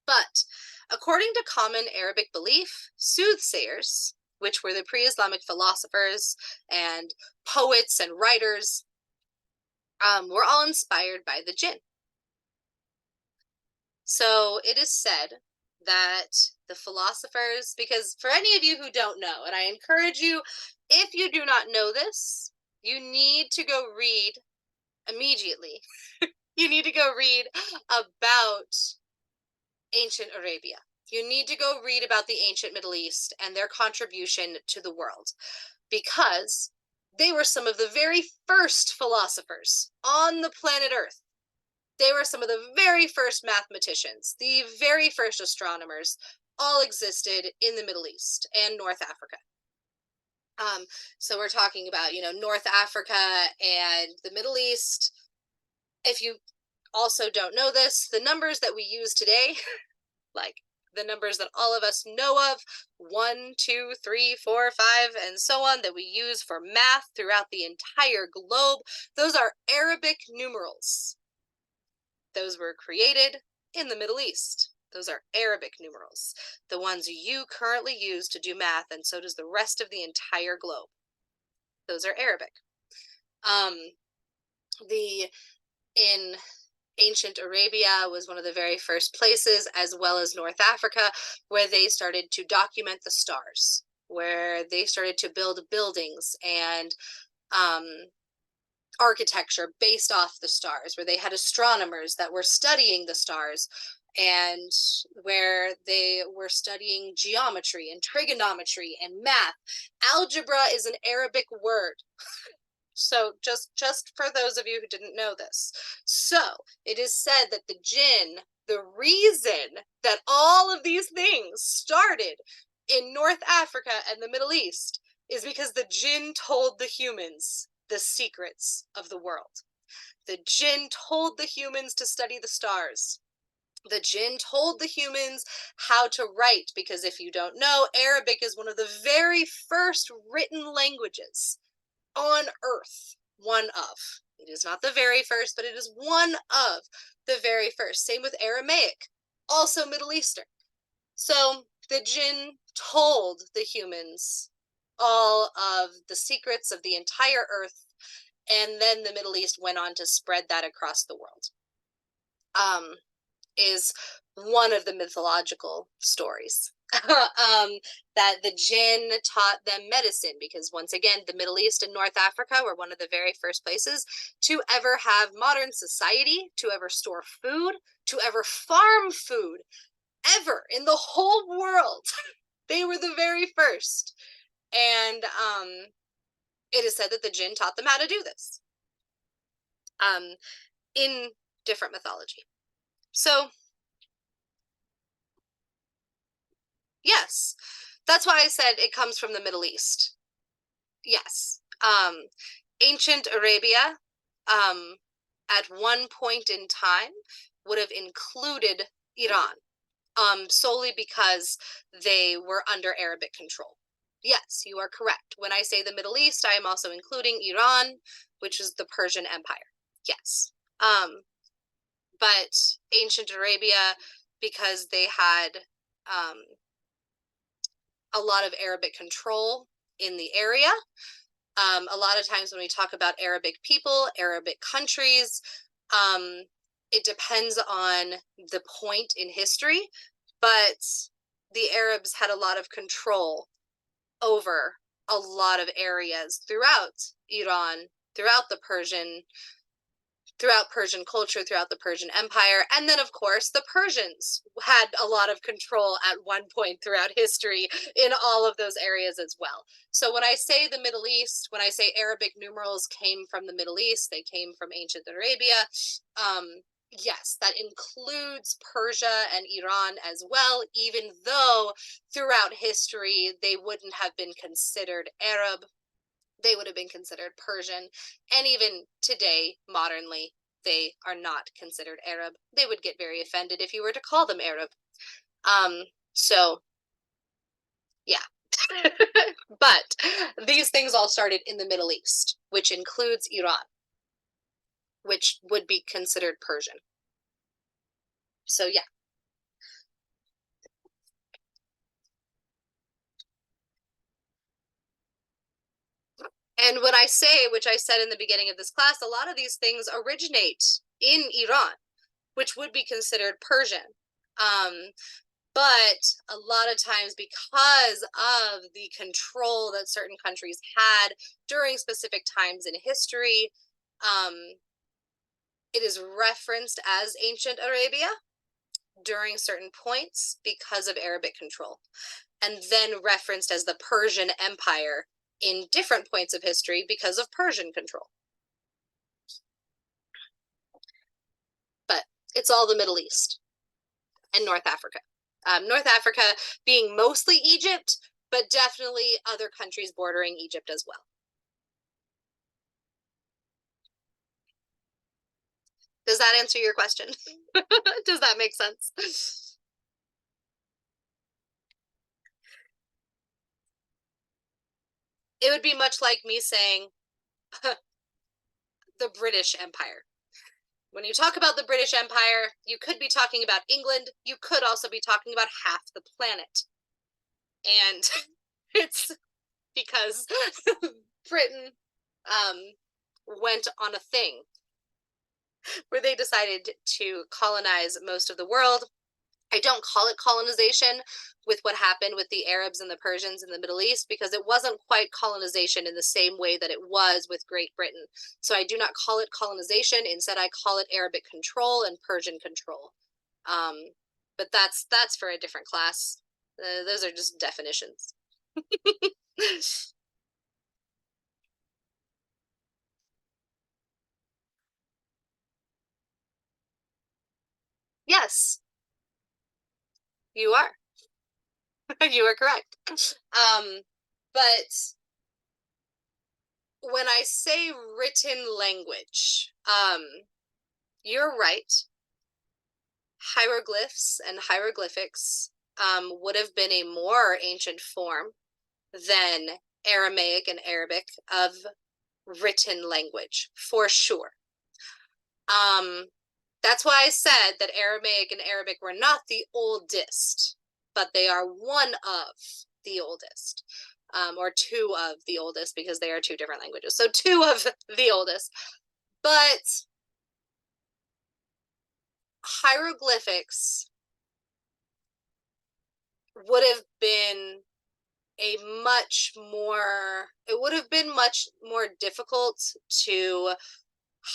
But according to common Arabic belief, soothsayers, which were the pre-Islamic philosophers and poets and writers, were all inspired by the jinn. So it is said that the philosophers, because for any of you who don't know, and I encourage you, if you do not know this, you need to go read immediately. You need to go read about ancient Arabia. You need to go read about the ancient Middle East and their contribution to the world, because they were some of the very first philosophers on the planet Earth. They were some of the very first mathematicians, the very first astronomers, all existed in the Middle East and North Africa. So we're talking about, North Africa and the Middle East. If you also don't know this, the numbers that we use today, like the numbers that all of us know of, 1, 2, 3, 4, 5, and so on, that we use for math throughout the entire globe, those are Arabic numerals. Those were created in the Middle East. Those are Arabic numerals, the ones you currently use to do math, and so does the rest of the entire globe. Those are Arabic. In ancient Arabia was one of the very first places, as well as North Africa, where they started to document the stars, where they started to build buildings and architecture based off the stars, where they had astronomers that were studying the stars, and where they were studying geometry and trigonometry and math. Algebra is an Arabic word. So just for those of you who didn't know this. So it is said that the jinn, the reason that all of these things started in North Africa and the Middle East is because the jinn told the humans the secrets of the world. The jinn told the humans to study the stars. The jinn told the humans how to write, because if you don't know, Arabic is one of the very first written languages on Earth. One of. It is not the very first, but it is one of the very first. Same with Aramaic, also Middle Eastern. So the jinn told the humans all of the secrets of the entire Earth, and then the Middle East went on to spread that across the world. is one of the mythological stories. That the jinn taught them medicine, because once again, the Middle East and North Africa were one of the very first places to ever have modern society, to ever store food, to ever farm food, ever in the whole world. They were the very first. And it is said that the jinn taught them how to do this in different mythology. So yes, that's why I said it comes from the Middle East. Yes. Ancient Arabia, at one point in time, would have included Iran, solely because they were under Arabic control. Yes, you are correct. When I say the Middle East, I am also including Iran, which is the Persian Empire. Yes. But ancient Arabia, because they had a lot of Arabic control in the area. A lot of times when we talk about Arabic people, Arabic countries, it depends on the point in history, but the Arabs had a lot of control over a lot of areas throughout Iran, throughout Persian culture, throughout the Persian Empire. And then, of course, the Persians had a lot of control at one point throughout history in all of those areas as well. So when I say the Middle East, when I say Arabic numerals came from the Middle East, they came from ancient Arabia. Yes, that includes Persia and Iran as well, even though throughout history they wouldn't have been considered Arab. They would have been considered Persian, and even today, modernly, they are not considered Arab. They would get very offended if you were to call them Arab. So, yeah. But these things all started in the Middle East, which includes Iran, which would be considered Persian. So, yeah. And when I say, which I said in the beginning of this class, a lot of these things originate in Iran, which would be considered Persian. But a lot of times, because of the control that certain countries had during specific times in history, it is referenced as ancient Arabia during certain points because of Arabic control, and then referenced as the Persian Empire in different points of history because of Persian control. But it's all the Middle East and North Africa. North Africa being mostly Egypt, but definitely other countries bordering Egypt as well. Does that answer your question? Does that make sense? It would be much like me saying the British Empire. When you talk about the British Empire, you could be talking about England. You could also be talking about half the planet. And it's because Britain went on a thing where they decided to colonize most of the world. I don't call it colonization with what happened with the Arabs and the Persians in the Middle East, because it wasn't quite colonization in the same way that it was with Great Britain. So I do not call it colonization. Instead, I call it Arabic control and Persian control. But that's for a different class. Those are just definitions. Yes, you are. You are correct. But when I say written language, you're right. Hieroglyphs and hieroglyphics would have been a more ancient form than Aramaic and Arabic of written language, for sure. That's why I said that Aramaic and Arabic were not the oldest, but they are one of the oldest, or two of the oldest, because they are two different languages. So two of the oldest. But hieroglyphics would have been a much more, it would have been much more difficult to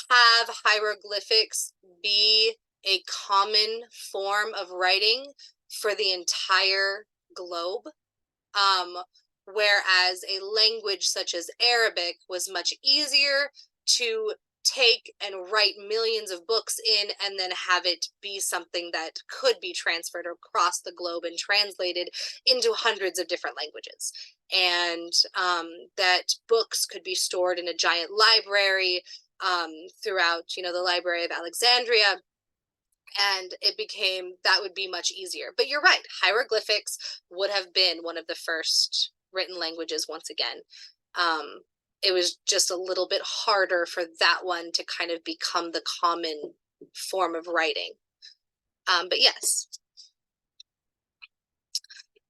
have hieroglyphics be a common form of writing for the entire globe. Whereas a language such as Arabic was much easier to take and write millions of books in and then have it be something that could be transferred across the globe and translated into hundreds of different languages. And that books could be stored in a giant library throughout, the Library of Alexandria. And it became, that would be much easier. But you're right, hieroglyphics would have been one of the first written languages once again. It was just a little bit harder for that one to kind of become the common form of writing. But yes.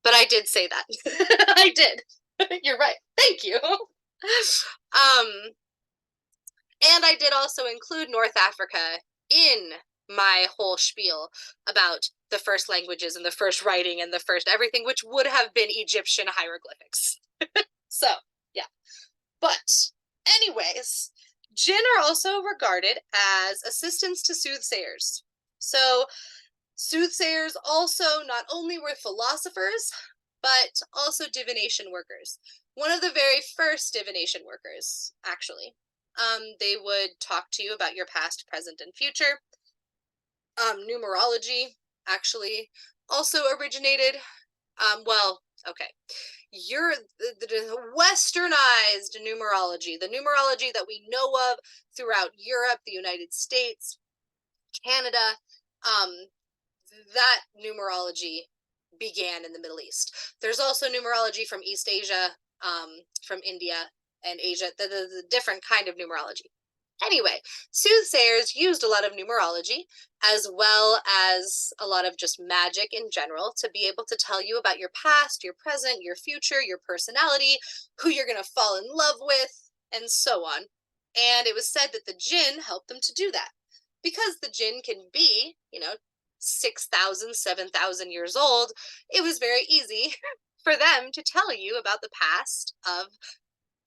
But I did say that. I did. You're right. Thank you. And I did also include North Africa in my whole spiel about the first languages and the first writing and the first everything, which would have been Egyptian hieroglyphics. So, yeah. But anyways, Jinn are also regarded as assistants to soothsayers. So soothsayers also not only were philosophers, but also divination workers. One of the very first divination workers, actually. They would talk to you about your past, present, and future. Numerology actually also originated, the westernized numerology, the numerology that we know of throughout Europe, the United States, Canada, that numerology began in the Middle East. There's also numerology from East Asia, from India and Asia, the different kind of numerology. Anyway, soothsayers used a lot of numerology as well as a lot of just magic in general to be able to tell you about your past, your present, your future, your personality, who you're going to fall in love with, and so on. And it was said that the jinn helped them to do that. Because the jinn can be, 6,000, 7,000 years old, it was very easy for them to tell you about the past of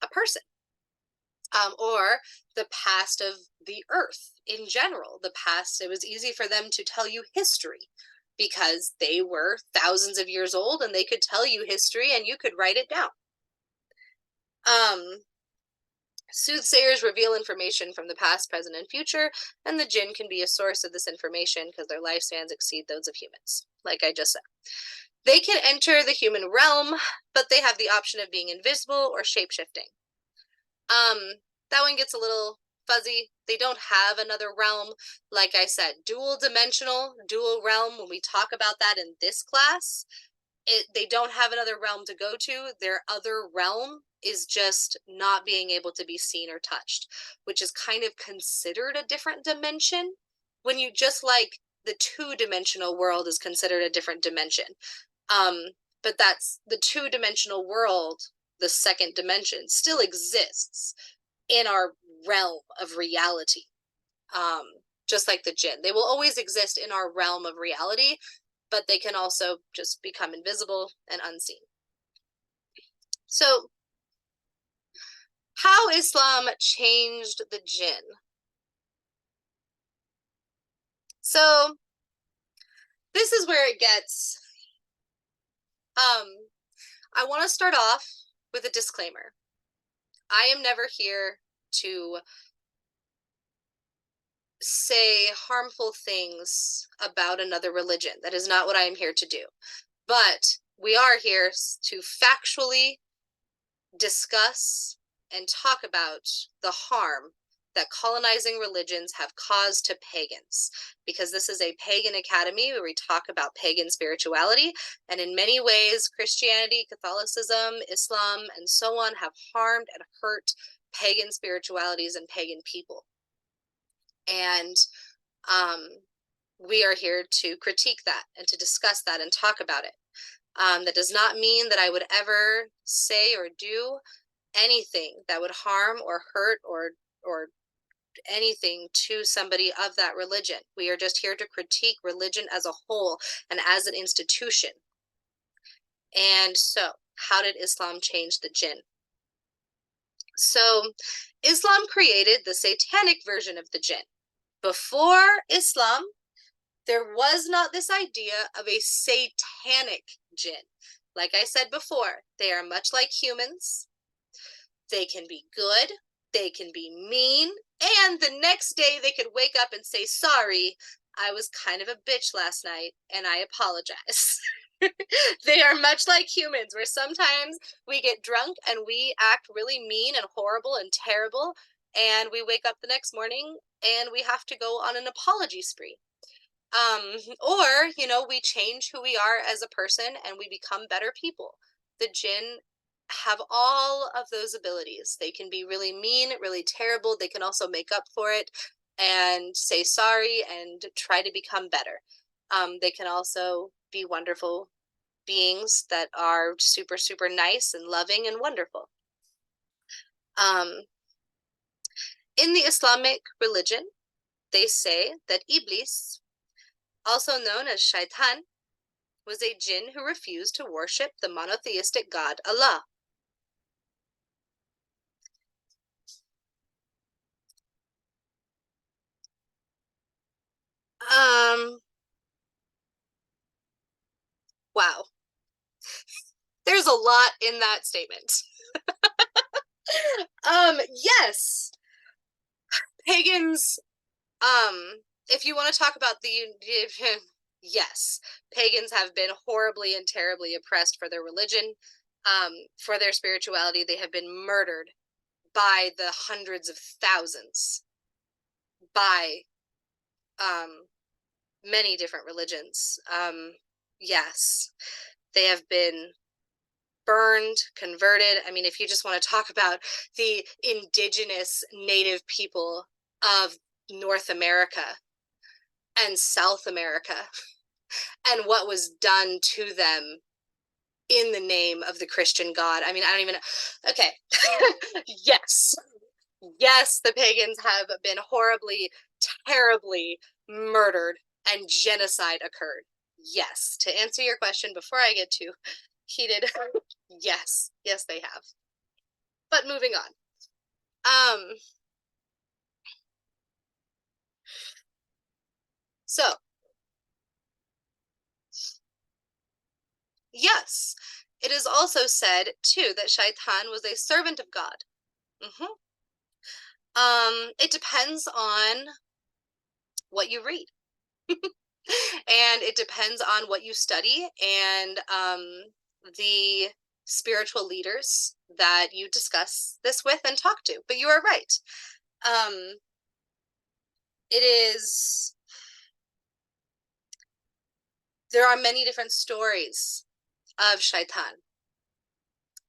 a person. Or the past of the earth in general. The past, it was easy for them to tell you history because they were thousands of years old and they could tell you history and you could write it down. Soothsayers reveal information from the past, present, and future, and the jinn can be a source of this information because their lifespans exceed those of humans, like I just said. They can enter the human realm, but they have the option of being invisible or shape-shifting. That one gets a little fuzzy. They don't have another realm. Like I said, dual realm, when we talk about that in this class, they don't have another realm to go to. Their other realm is just not being able to be seen or touched, which is kind of considered a different dimension. When you just like the two-dimensional world is considered a different dimension. But that's the two-dimensional world, the second dimension, still exists in our realm of reality. Just like the jinn. They will always exist in our realm of reality, but they can also just become invisible and unseen. So, how Islam changed the jinn. So, this is where it gets, I want to start off with a disclaimer. I am never here to say harmful things about another religion. That is not what I am here to do. But we are here to factually discuss and talk about the harm that colonizing religions have caused to pagans, because this is a pagan academy where we talk about pagan spirituality, and in many ways Christianity, Catholicism, Islam, and so on have harmed and hurt pagan spiritualities and pagan people. And we are here to critique that and to discuss that and talk about it. That does not mean that I would ever say or do anything that would harm or hurt or anything to somebody of that religion. We are just here to critique religion as a whole and as an institution. And so, how did Islam change the jinn? So, Islam created the satanic version of the jinn. Before Islam, there was not this idea of a satanic jinn. Like I said before, they are much like humans. They can be good, they can be mean, and the next day they could wake up and say, sorry, I was kind of a bitch last night, and I apologize. They are much like humans, where sometimes we get drunk and we act really mean and horrible and terrible, and we wake up the next morning and we have to go on an apology spree. Or, you know, we change who we are as a person and we become better people. The jinn have all of those abilities. They can be really mean, really terrible. They can also make up for it and say sorry and try to become better. They can also be wonderful beings that are super, super nice and loving and wonderful. In the Islamic religion, they say that Iblis, also known as Shaitan, was a jinn who refused to worship the monotheistic God Allah. Wow. There's a lot in that statement. Yes. Pagans, if you want to talk about the yes, pagans have been horribly and terribly oppressed for their religion, for their spirituality. They have been murdered by the hundreds of thousands by many different religions. Yes, they have been burned, converted. I mean, if you just want to talk about the indigenous native people of North America and South America and what was done to them in the name of the Christian God. I mean, I don't even know. Okay. Yes. Yes, the pagans have been horribly, terribly murdered and genocide occurred. Yes. To answer your question before I get too heated, yes. Yes, they have. But moving on. So, yes, it is also said too that Shaitan was a servant of God. It depends on what you read. And it depends on what you study and the spiritual leaders that you discuss this with and talk to. But you are right. There are many different stories of Shaitan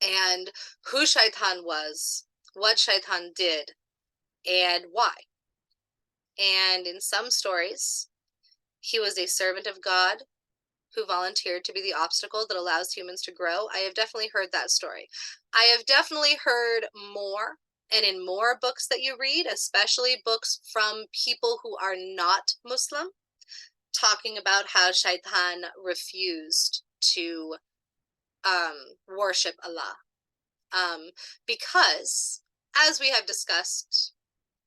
and who Shaitan was, what Shaitan did, and why. And in some stories, he was a servant of God who volunteered to be the obstacle that allows humans to grow. I have definitely heard that story. I have definitely heard more, and in more books that you read, especially books from people who are not Muslim, talking about how Shaitan refused to worship Allah. Because, as we have discussed,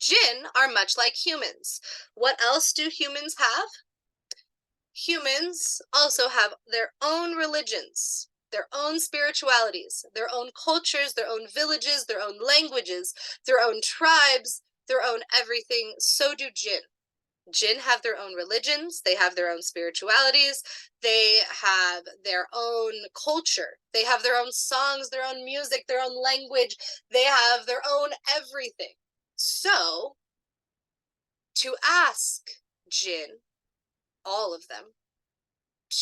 jinn are much like humans. What else do humans have? Humans also have their own religions, their own spiritualities, their own cultures, their own villages, their own languages, their own tribes, their own everything. So do jinn. Jinn have their own religions, they have their own spiritualities, they have their own culture, they have their own songs, their own music, their own language, they have their own everything. So, to ask jinn, all of them,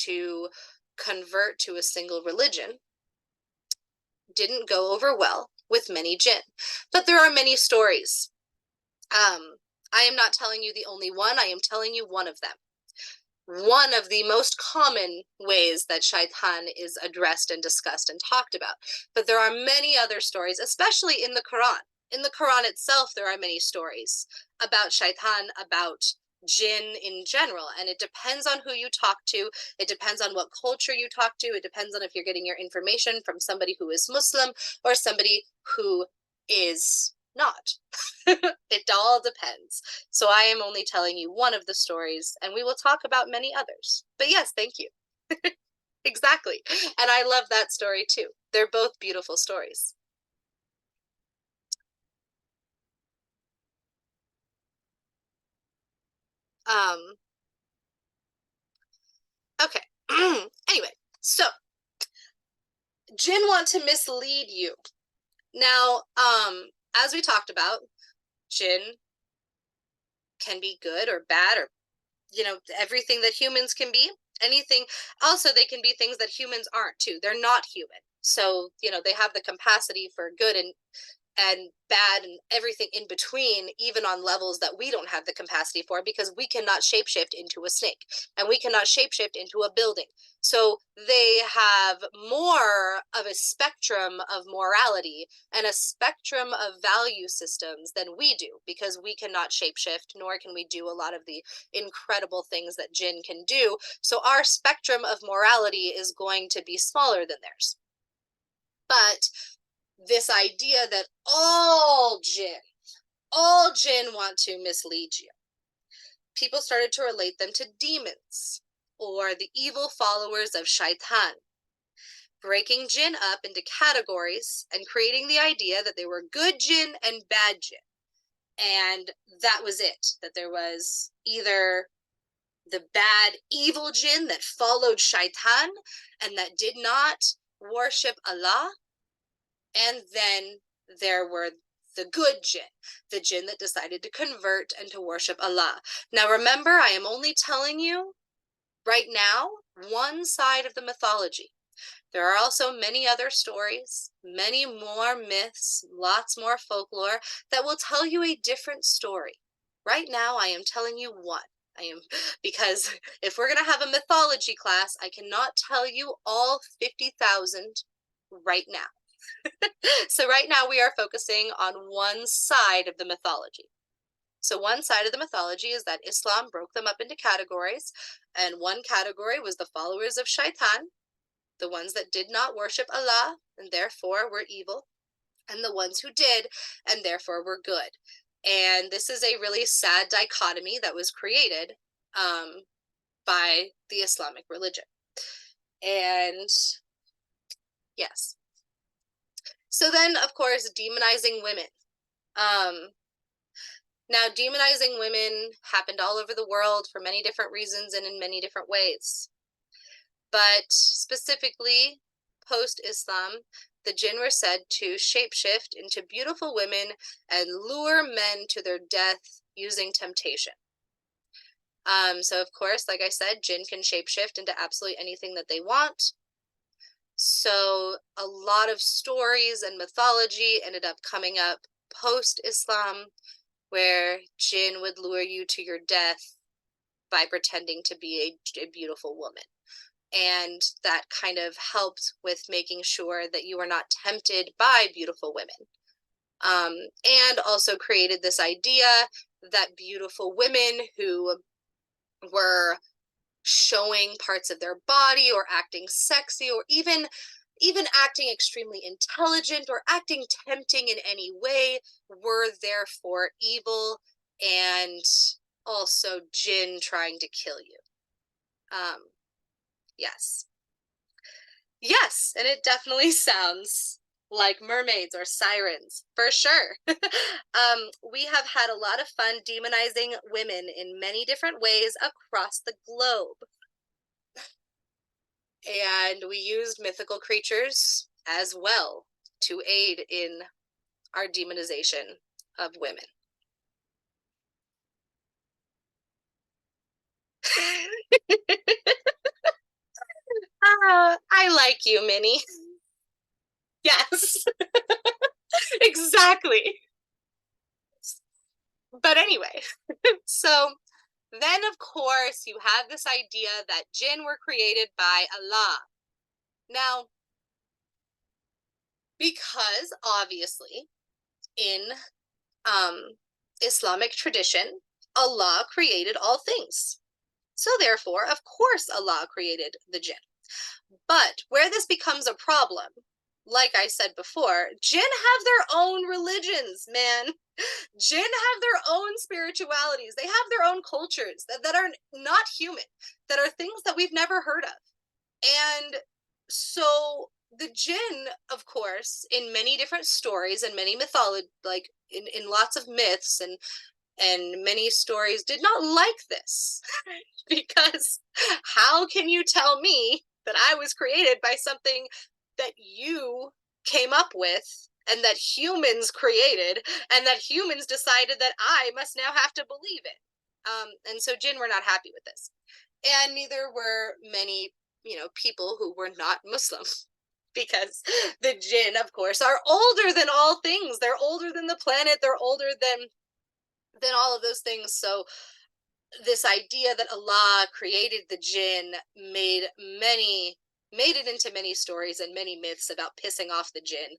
to convert to a single religion didn't go over well with many jinn. But there are many stories. I am not telling you the only one, I am telling you one of them. One of the most common ways that Shaitan is addressed and discussed and talked about. But there are many other stories, especially in the Quran. In the Quran itself, there are many stories about shaitan, about jinn in general, and it depends on who you talk to. It depends on what culture you talk to. It depends on if you're getting your information from somebody who is Muslim or somebody who is not. It all depends. So I am only telling you one of the stories, and we will talk about many others. But yes, thank you. Exactly. And I love that story too. They're both beautiful stories. Okay. Anyway, so jinn want to mislead you. Now, as we talked about, jinn can be good or bad, or everything that humans can be. Anything. Also, they can be things that humans aren't too. They're not human. So, they have the capacity for good and bad and everything in between, even on levels that we don't have the capacity for, because we cannot shapeshift into a snake and we cannot shapeshift into a building. So they have more of a spectrum of morality and a spectrum of value systems than we do, because we cannot shapeshift, nor can we do a lot of the incredible things that jinn can do. So our spectrum of morality is going to be smaller than theirs. But this idea that all jinn want to mislead you. People started to relate them to demons or the evil followers of shaitan, breaking jinn up into categories and creating the idea that there were good jinn and bad jinn. And that was it, that there was either the bad evil jinn that followed shaitan and that did not worship Allah, and then there were the good jinn, the jinn that decided to convert and to worship Allah. Now remember, I am only telling you right now one side of the mythology. There are also many other stories, many more myths, lots more folklore that will tell you a different story. Right now, I am telling you one. Because if we're going to have a mythology class, I cannot tell you all 50,000 right now. So right now we are focusing on one side of the mythology. So one side of the mythology is that Islam broke them up into categories, and one category was the followers of shaitan, the ones that did not worship Allah and therefore were evil, and the ones who did and therefore were good. And this is a really sad dichotomy that was created by the Islamic religion. And yes. So then, of course, demonizing women. Now, demonizing women happened all over the world for many different reasons and in many different ways. But specifically, post-Islam, the jinn were said to shapeshift into beautiful women and lure men to their death using temptation. So, of course, like I said, jinn can shapeshift into absolutely anything that they want. So a lot of stories and mythology ended up coming up post-Islam, where jinn would lure you to your death by pretending to be a beautiful woman. And that kind of helped with making sure that you are not tempted by beautiful women. And also created this idea that beautiful women who were showing parts of their body or acting sexy or even acting extremely intelligent or acting tempting in any way were therefore evil and also jinn trying to kill you. Yes, and it definitely sounds like mermaids or sirens, for sure. We have had a lot of fun demonizing women in many different ways across the globe. And we used mythical creatures as well to aid in our demonization of women. I like you, Minnie. Yes, exactly. But anyway, so then of course you have this idea that jinn were created by Allah. Now, because obviously in Islamic tradition, Allah created all things. So therefore, of course, Allah created the jinn. But where this becomes a problem, like I said before, jinn have their own religions, man. Jinn have their own spiritualities. They have their own cultures that are not human, that are things that we've never heard of. And so the jinn, of course, in many different stories and many mythology, like in lots of myths and many stories, did not like this. Because how can you tell me that I was created by something that you came up with and that humans created and that humans decided that I must now have to believe it? And so jinn were not happy with this. And neither were many, people who were not Muslim. Because the jinn, of course, are older than all things. They're older than the planet. They're older than all of those things. So this idea that Allah created the jinn made it into many stories and many myths about pissing off the jinn,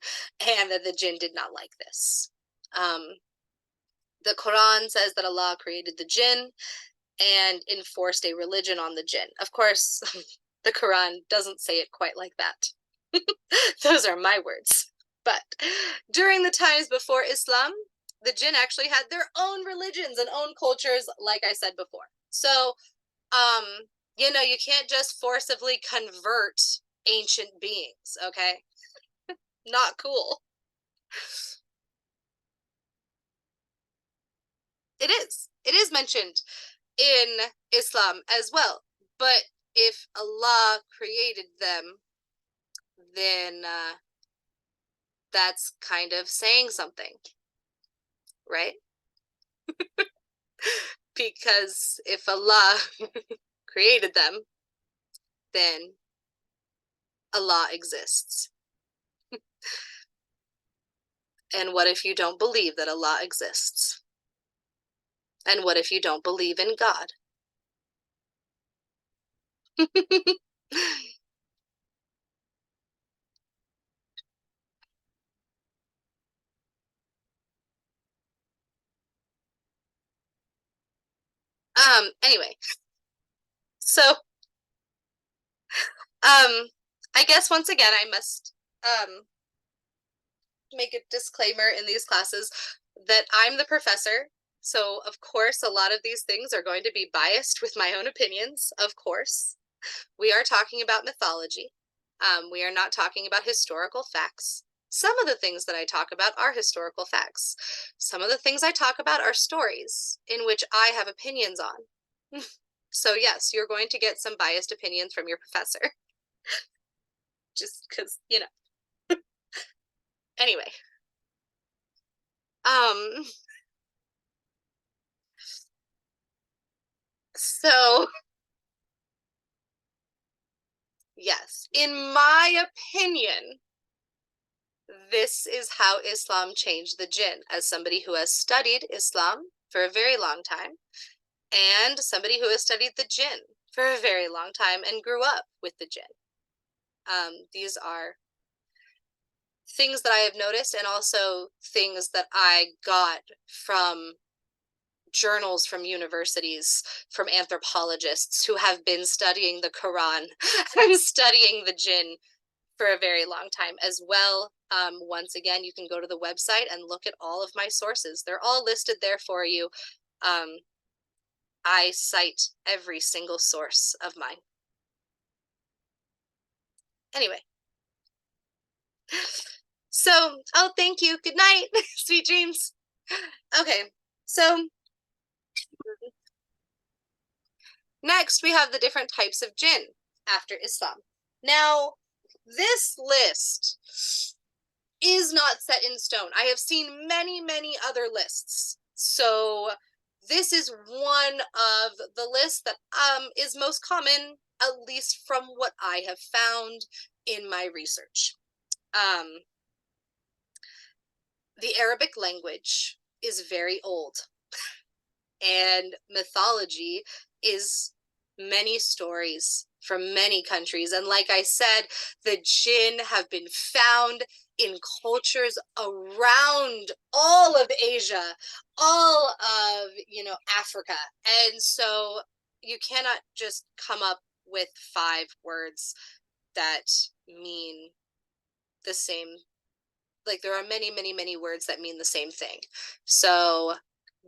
and that the jinn did not like this. The Quran says that Allah created the jinn and enforced a religion on the jinn. Of course, the Quran doesn't say it quite like that. Those are my words. But during the times before Islam, the jinn actually had their own religions and own cultures, like I said before. So, you can't just forcibly convert ancient beings, okay? Not cool. It is. It is mentioned in Islam as well. But if Allah created them, then that's kind of saying something, right? Because if Allah created them, then Allah exists. And what if you don't believe that Allah exists? And what if you don't believe in God? Anyway, so I guess once again I must make a disclaimer in these classes that I'm the professor. So of course a lot of these things are going to be biased with my own opinions, of course. We are talking about mythology. We are not talking about historical facts. Some of the things that I talk about are historical facts. Some of the things I talk about are stories in which I have opinions on. So yes, you're going to get some biased opinions from your professor. Just because, Anyway. So yes, in my opinion, this is how Islam changed the jinn, as somebody who has studied Islam for a very long time, and somebody who has studied the jinn for a very long time and grew up with the jinn. These are things that I have noticed, and also things that I got from journals from universities, from anthropologists who have been studying the Quran and studying the jinn for a very long time as well. Once again, you can go to the website and look at all of my sources. They're all listed there for you. I cite every single source of mine. Anyway. So, oh, thank you. Good night. Sweet dreams. Okay, so next we have the different types of jinn after Islam. Now, this list is not set in stone. I have seen many, many other lists. So this is one of the lists that is most common, at least from what I have found in my research. The Arabic language is very old, and mythology is many stories from many countries. And like I said, the jinn have been found in cultures around all of Asia, all of, Africa. And so you cannot just come up with 5 words that mean the same. Like, there are many, many, many words that mean the same thing. So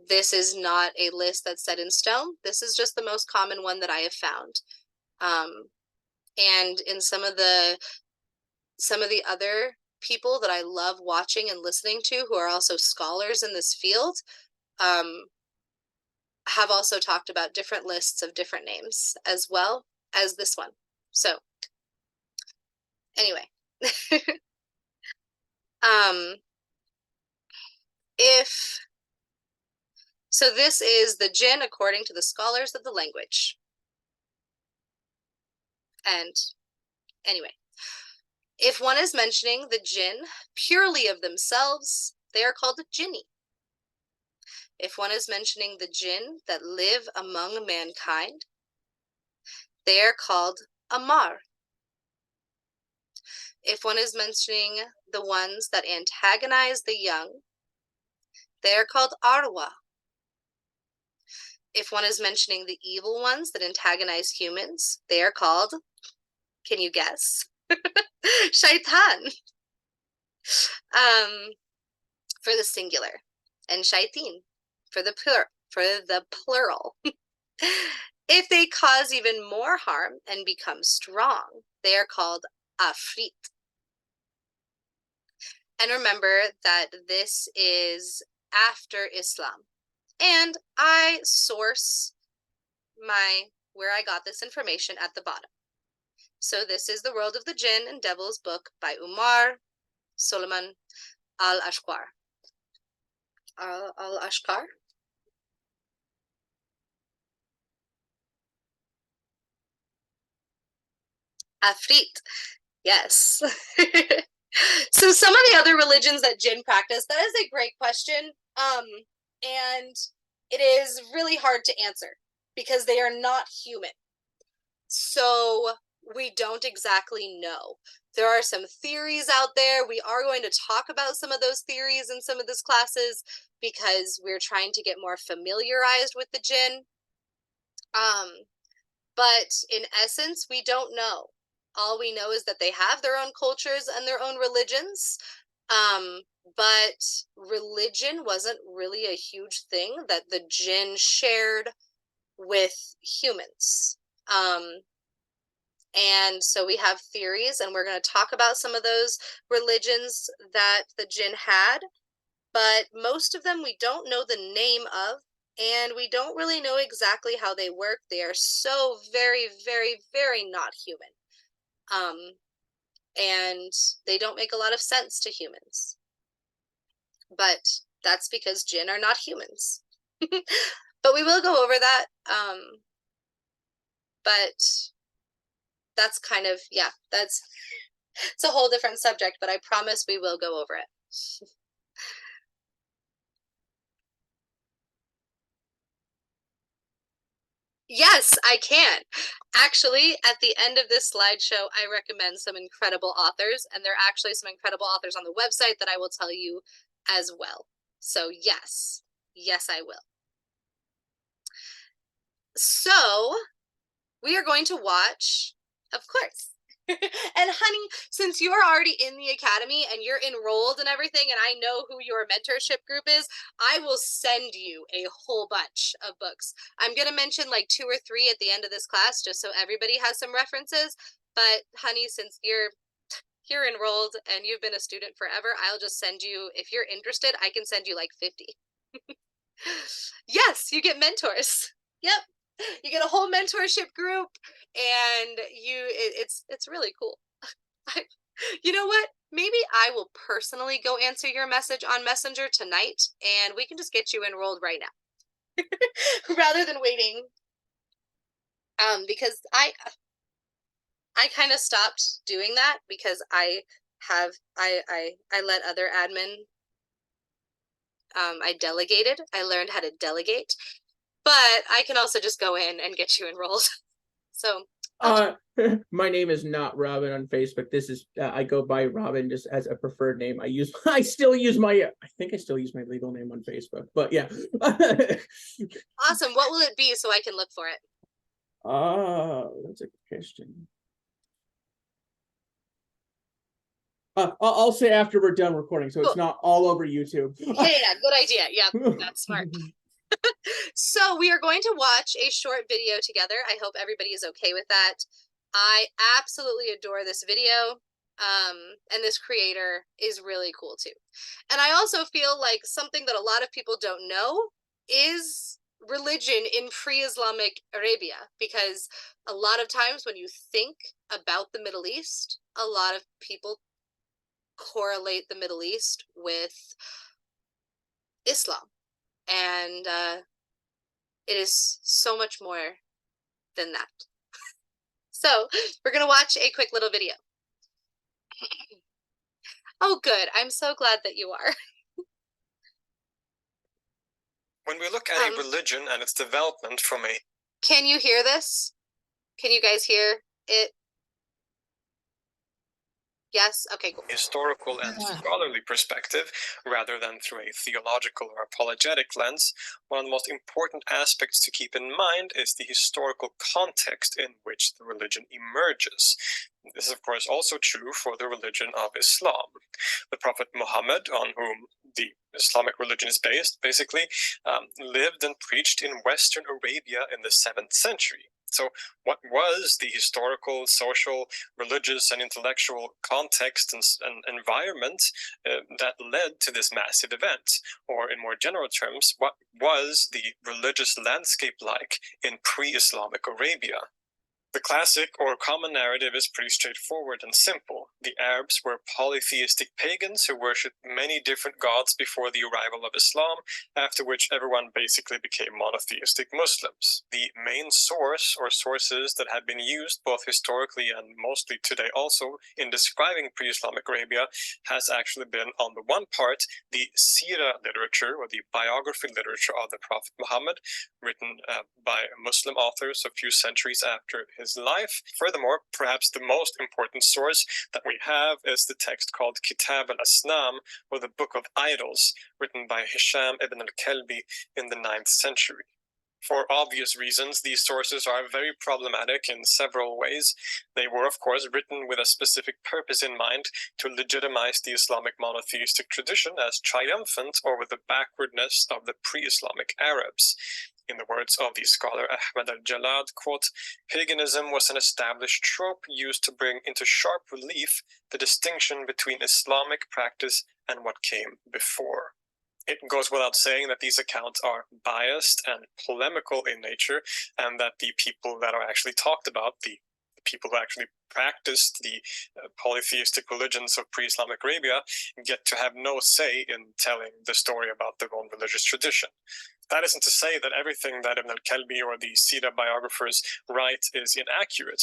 this is not a list that's set in stone. This is just the most common one that I have found. And in some of the other people that I love watching and listening to, who are also scholars in this field, have also talked about different lists of different names as well as this one. So anyway, so this is the jinn according to the scholars of the language. And anyway, if one is mentioning the jinn purely of themselves, they are called jinni. If one is mentioning the jinn that live among mankind, they are called amar. If one is mentioning the ones that antagonize the young, they are called arwa. If one is mentioning the evil ones that antagonize humans, they are called, can you guess? Shaitan. For the singular, and shaitin for the plural. If they cause even more harm and become strong, they are called afrit. And remember that this is after Islam. And I source where I got this information at the bottom. So this is The World of the Jinn and Devils book by Umar Suleiman al-Ashqar. Al-Ashqar? Afrit. Yes. So some of the other religions that jinn practice, that is a great question. And it is really hard to answer because they are not human. So we don't exactly know. There are some theories out there. We are going to talk about some of those theories in some of these classes because we're trying to get more familiarized with the jinn. But in essence, we don't know. All we know is that they have their own cultures and their own religions. But religion wasn't really a huge thing that the jinn shared with humans. And so we have theories, and we're going to talk about some of those religions that the jinn had, but most of them we don't know the name of, and we don't really know exactly how they work. They are so very, very, very not human. And they don't make a lot of sense to humans. But that's because jinn are not humans. But we will go over that. But that's kind of, yeah, it's a whole different subject, but I promise we will go over it. Yes, I can. Actually, at the end of this slideshow, I recommend some incredible authors, and there are actually some incredible authors on the website that I will tell you as well. So yes, I will. So we are going to watch, of course. And honey, since you're already in the academy and you're enrolled and everything, and I know who your mentorship group is, I will send you a whole bunch of books. I'm going to mention like 2 or 3 at the end of this class, just so everybody has some references. But honey, since you're enrolled and you've been a student forever, I'll just send you, if you're interested, I can send you like 50. Yes, you get mentors. Yep. You get a whole mentorship group, and it's really cool. You know what? Maybe I will personally go answer your message on Messenger tonight, and we can just get you enrolled right now, rather than waiting. Because I kind of stopped doing that because I let other admin. I delegated. I learned how to delegate. But I can also just go in and get you enrolled. So My name is not Robin on Facebook. This is I go by Robin just as a preferred name. I still use my I think I still use my legal name on Facebook. But yeah. awesome. What will it be so I can look for it? That's a good question. I'll say after we're done recording, so Cool. it's not all over YouTube. Yeah, good idea. Yeah, that's smart. So we are going to watch a short video together. I hope everybody is okay with that. I absolutely adore this video. And this creator is really cool too. And I also feel like something that a lot of people don't know is religion in pre-Islamic Arabia, because a lot of times when you think about the Middle East, a lot of people correlate the Middle East with Islam. And it is so much more than that. So we're going to watch a quick little video. Oh, good. I'm so glad that you are. When we look at a religion and its development from a... Can you hear this? Can you guys hear it? Yes? Okay, cool. Historical and scholarly perspective, rather than through a theological or apologetic lens, one of the most important aspects to keep in mind is the historical context in which the religion emerges. This is, of course, also true for the religion of Islam. The Prophet Muhammad, on whom the Islamic religion is based, basically, lived and preached in Western Arabia in the 7th century. So what was the historical, social, religious, and intellectual context and environment that led to this massive event? Or in more general terms, what was the religious landscape like in pre-Islamic Arabia? The classic or common narrative is pretty straightforward and simple. The Arabs were polytheistic pagans who worshipped many different gods before the arrival of Islam, after which everyone basically became monotheistic Muslims. The main source or sources that had been used both historically and mostly today also in describing pre-Islamic Arabia has actually been, on the one part, the Sirah literature or the biography literature of the Prophet Muhammad, written by Muslim authors a few centuries after his life. Furthermore, perhaps the most important source that we have is the text called Kitab al-Asnam, or the Book of Idols, written by Hisham ibn al-Kalbi in the 9th century. For obvious reasons, these sources are very problematic in several ways. They were, of course, written with a specific purpose in mind to legitimize the Islamic monotheistic tradition as triumphant over the backwardness of the pre-Islamic Arabs. In the words of the scholar Ahmad al-Jalad, quote, "Paganism was an established trope used to bring into sharp relief the distinction between Islamic practice and what came before." It goes without saying that these accounts are biased and polemical in nature, and that the people that are actually talked about, the people who actually practiced the polytheistic religions of pre-Islamic Arabia, get to have no say in telling the story about their own religious tradition. That isn't to say that everything that Ibn al-Kalbi or the Sira biographers write is inaccurate.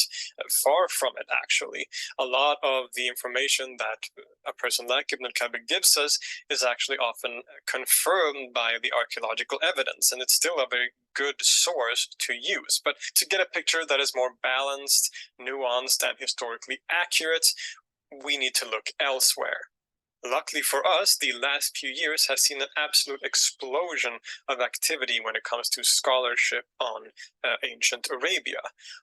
Far from it, actually. A lot of the information that a person like Ibn al-Kalbi gives us is actually often confirmed by the archaeological evidence, and it's still a very good source to use. But to get a picture that is more balanced, nuanced, and historically accurate, we need to look elsewhere. Luckily for us, the last few years has seen an absolute explosion of activity when it comes to scholarship on ancient Arabia.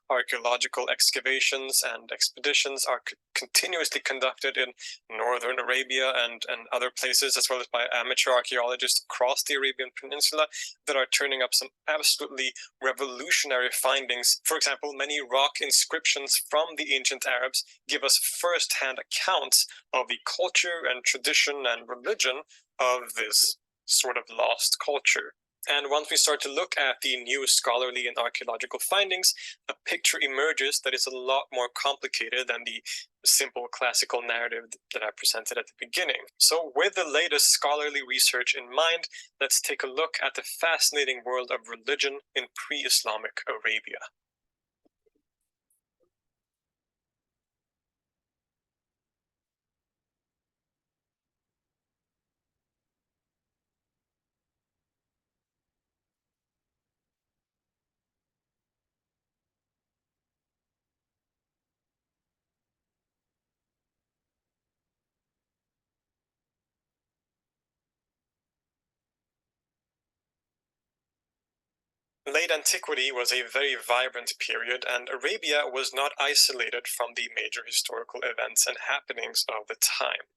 Archaeological excavations and expeditions are continuously conducted in northern Arabia and other places, as well as by amateur archaeologists across the Arabian Peninsula that are turning up some absolutely revolutionary findings. For example, many rock inscriptions from the ancient Arabs give us first-hand accounts of the culture and tradition and religion of this sort of lost culture. And once we start to look at the new scholarly and archaeological findings, a picture emerges that is a lot more complicated than the simple classical narrative that I presented at the beginning. So with the latest scholarly research in mind, let's take a look at the fascinating world of religion in pre-Islamic Arabia. Late antiquity was a very vibrant period, and Arabia was not isolated from the major historical events and happenings of the time.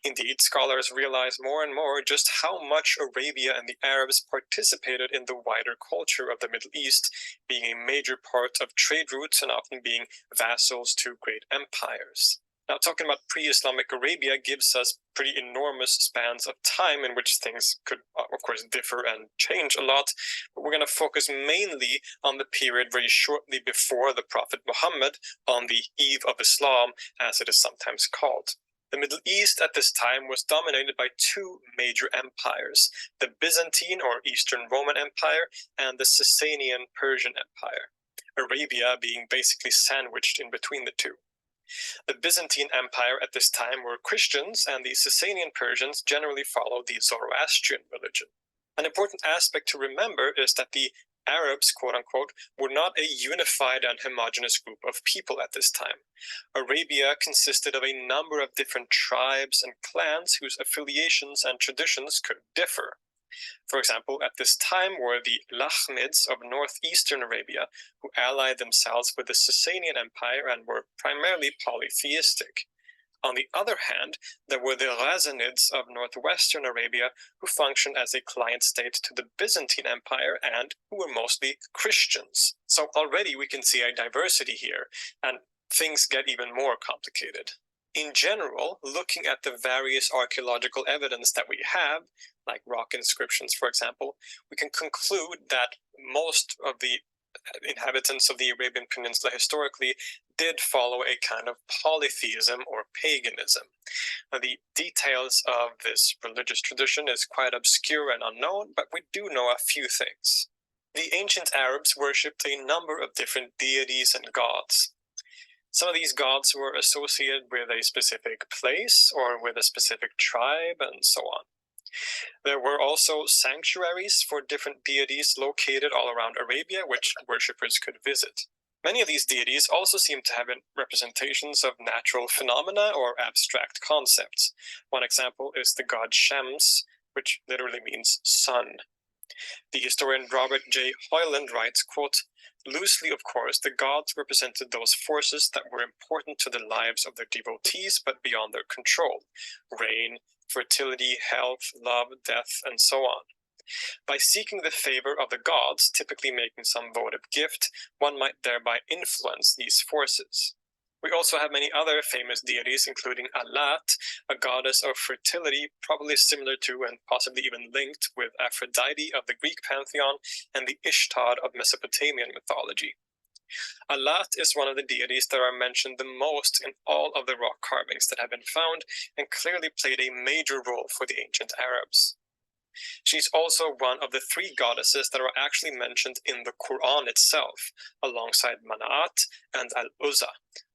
Indeed, scholars realize more and more just how much Arabia and the Arabs participated in the wider culture of the Middle East, being a major part of trade routes and often being vassals to great empires. Now, talking about pre-Islamic Arabia gives us pretty enormous spans of time in which things could, of course, differ and change a lot, but we're going to focus mainly on the period very shortly before the Prophet Muhammad, on the eve of Islam, as it is sometimes called. The Middle East at this time was dominated by two major empires, the Byzantine or Eastern Roman Empire and the Sasanian Persian Empire, Arabia being basically sandwiched in between the two. The Byzantine Empire at this time were Christians, and the Sasanian Persians generally followed the Zoroastrian religion. An important aspect to remember is that the Arabs, quote-unquote, were not a unified and homogeneous group of people at this time. Arabia consisted of a number of different tribes and clans whose affiliations and traditions could differ. For example, at this time were the Lakhmids of northeastern Arabia, who allied themselves with the Sasanian Empire and were primarily polytheistic. On the other hand, there were the Ghazanids of northwestern Arabia, who functioned as a client state to the Byzantine Empire and who were mostly Christians. So already we can see a diversity here, and things get even more complicated. In general, looking at the various archaeological evidence that we have, like rock inscriptions, for example, we can conclude that most of the inhabitants of the Arabian Peninsula historically did follow a kind of polytheism or paganism. Now, the details of this religious tradition is quite obscure and unknown, but we do know a few things. The ancient Arabs worshipped a number of different deities and gods. Some of these gods were associated with a specific place or with a specific tribe and so on. There were also sanctuaries for different deities located all around Arabia, which worshippers could visit. Many of these deities also seem to have representations of natural phenomena or abstract concepts. One example is the god Shams, which literally means sun. The historian Robert J. Hoyland writes, quote, "Loosely, of course, the gods represented those forces that were important to the lives of their devotees, but beyond their control: rain, fertility, health, love, death, and so on. By seeking the favor of the gods, typically making some votive gift, one might thereby influence these forces." We also have many other famous deities, including Alat, a goddess of fertility, probably similar to and possibly even linked with Aphrodite of the Greek pantheon and the Ishtar of Mesopotamian mythology. Alat is one of the deities that are mentioned the most in all of the rock carvings that have been found and clearly played a major role for the ancient Arabs. She's also one of the three goddesses that are actually mentioned in the Quran itself, alongside Manat and Al-Uzza,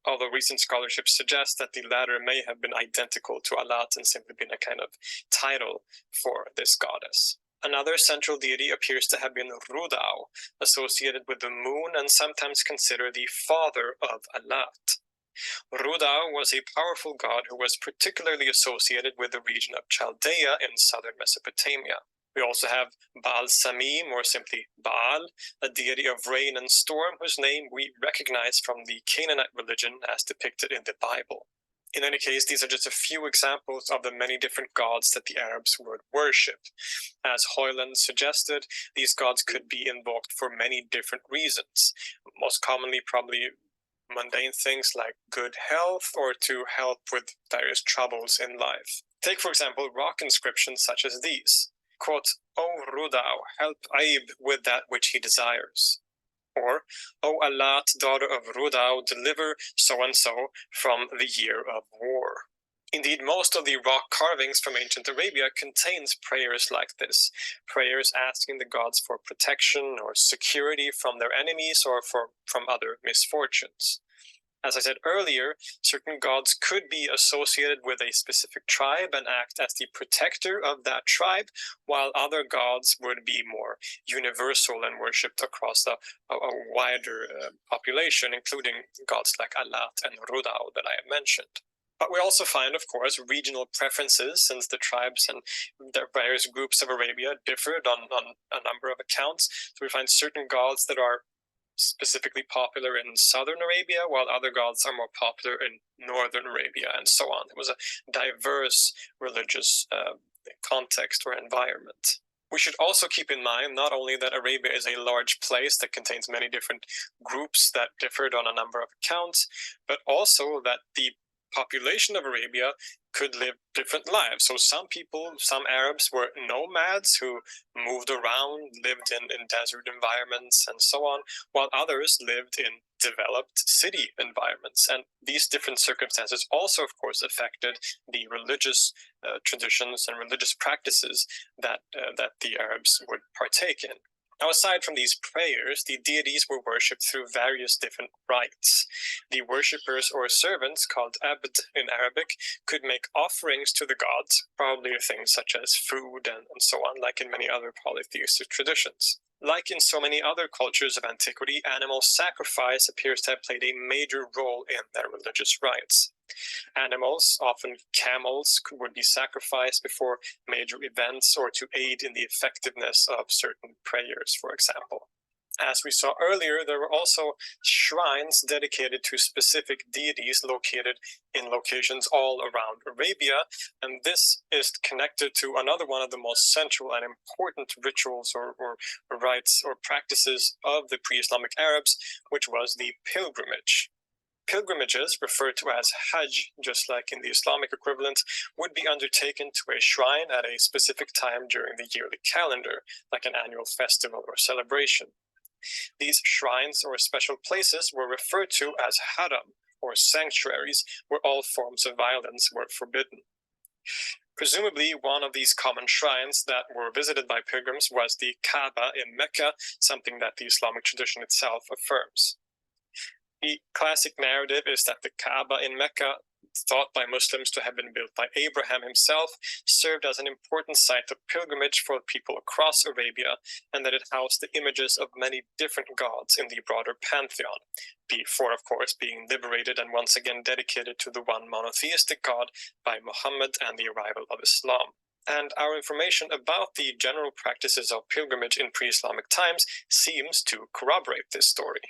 although recent scholarship suggests that the latter may have been identical to Alat and simply been a kind of title for this goddess. Another central deity appears to have been Rudau, associated with the moon and sometimes considered the father of Alat. Rudau was a powerful god who was particularly associated with the region of Chaldea in southern Mesopotamia. We also have Baal Samim, or simply Baal, a deity of rain and storm whose name we recognize from the Canaanite religion as depicted in the Bible. In any case, these are just a few examples of the many different gods that the Arabs would worship. As Hoyland suggested, these gods could be invoked for many different reasons, most commonly probably mundane things like good health or to help with various troubles in life. Take, for example, rock inscriptions such as these. Quote, "O Rudau, help Aib with that which he desires." Or, "O Alat, daughter of Rudau, deliver so-and-so from the year of war." Indeed, most of the rock carvings from ancient Arabia contains prayers like this, prayers asking the gods for protection or security from their enemies or from other misfortunes. As I said earlier, certain gods could be associated with a specific tribe and act as the protector of that tribe, while other gods would be more universal and worshipped across a wider population, including gods like Alat and Rudau that I have mentioned. But we also find, of course, regional preferences, since the tribes and the various groups of Arabia differed on a number of accounts. So we find certain gods that are specifically popular in southern Arabia, while other gods are more popular in northern Arabia, and so on. It was a diverse religious context or environment. We should also keep in mind not only that Arabia is a large place that contains many different groups that differed on a number of accounts, but also that the population of Arabia could live different lives. So some people, some Arabs were nomads who moved around, lived in desert environments and so on, while others lived in developed city environments. And these different circumstances also, of course, affected the religious traditions and religious practices that the Arabs would partake in. Now, aside from these prayers, the deities were worshipped through various different rites. The worshippers or servants, called abd in Arabic, could make offerings to the gods, probably things such as food and so on, like in many other polytheistic traditions. Like in so many other cultures of antiquity, animal sacrifice appears to have played a major role in their religious rites. Animals, often camels, would be sacrificed before major events or to aid in the effectiveness of certain prayers, for example. As we saw earlier, there were also shrines dedicated to specific deities located in locations all around Arabia, and this is connected to another one of the most central and important rituals or rites or practices of the pre-Islamic Arabs, which was the pilgrimage. Pilgrimages, referred to as Hajj, just like in the Islamic equivalent, would be undertaken to a shrine at a specific time during the yearly calendar, like an annual festival or celebration. These shrines or special places were referred to as haram, or sanctuaries, where all forms of violence were forbidden. Presumably, one of these common shrines that were visited by pilgrims was the Kaaba in Mecca, something that the Islamic tradition itself affirms. The classic narrative is that the Kaaba in Mecca, thought by Muslims to have been built by Abraham himself, served as an important site of pilgrimage for people across Arabia, and that it housed the images of many different gods in the broader pantheon, before, of course, being liberated and once again dedicated to the one monotheistic God by Muhammad and the arrival of Islam. And our information about the general practices of pilgrimage in pre-Islamic times seems to corroborate this story.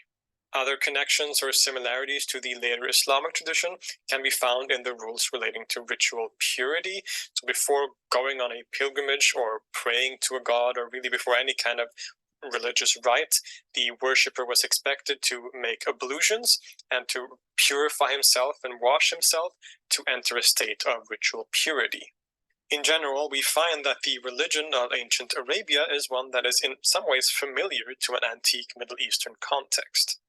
Other connections or similarities to the later Islamic tradition can be found in the rules relating to ritual purity. So before going on a pilgrimage or praying to a god, or really before any kind of religious rite, the worshipper was expected to make ablutions and to purify himself and wash himself to enter a state of ritual purity. In general, we find that the religion of ancient Arabia is one that is in some ways familiar to an antique Middle Eastern context.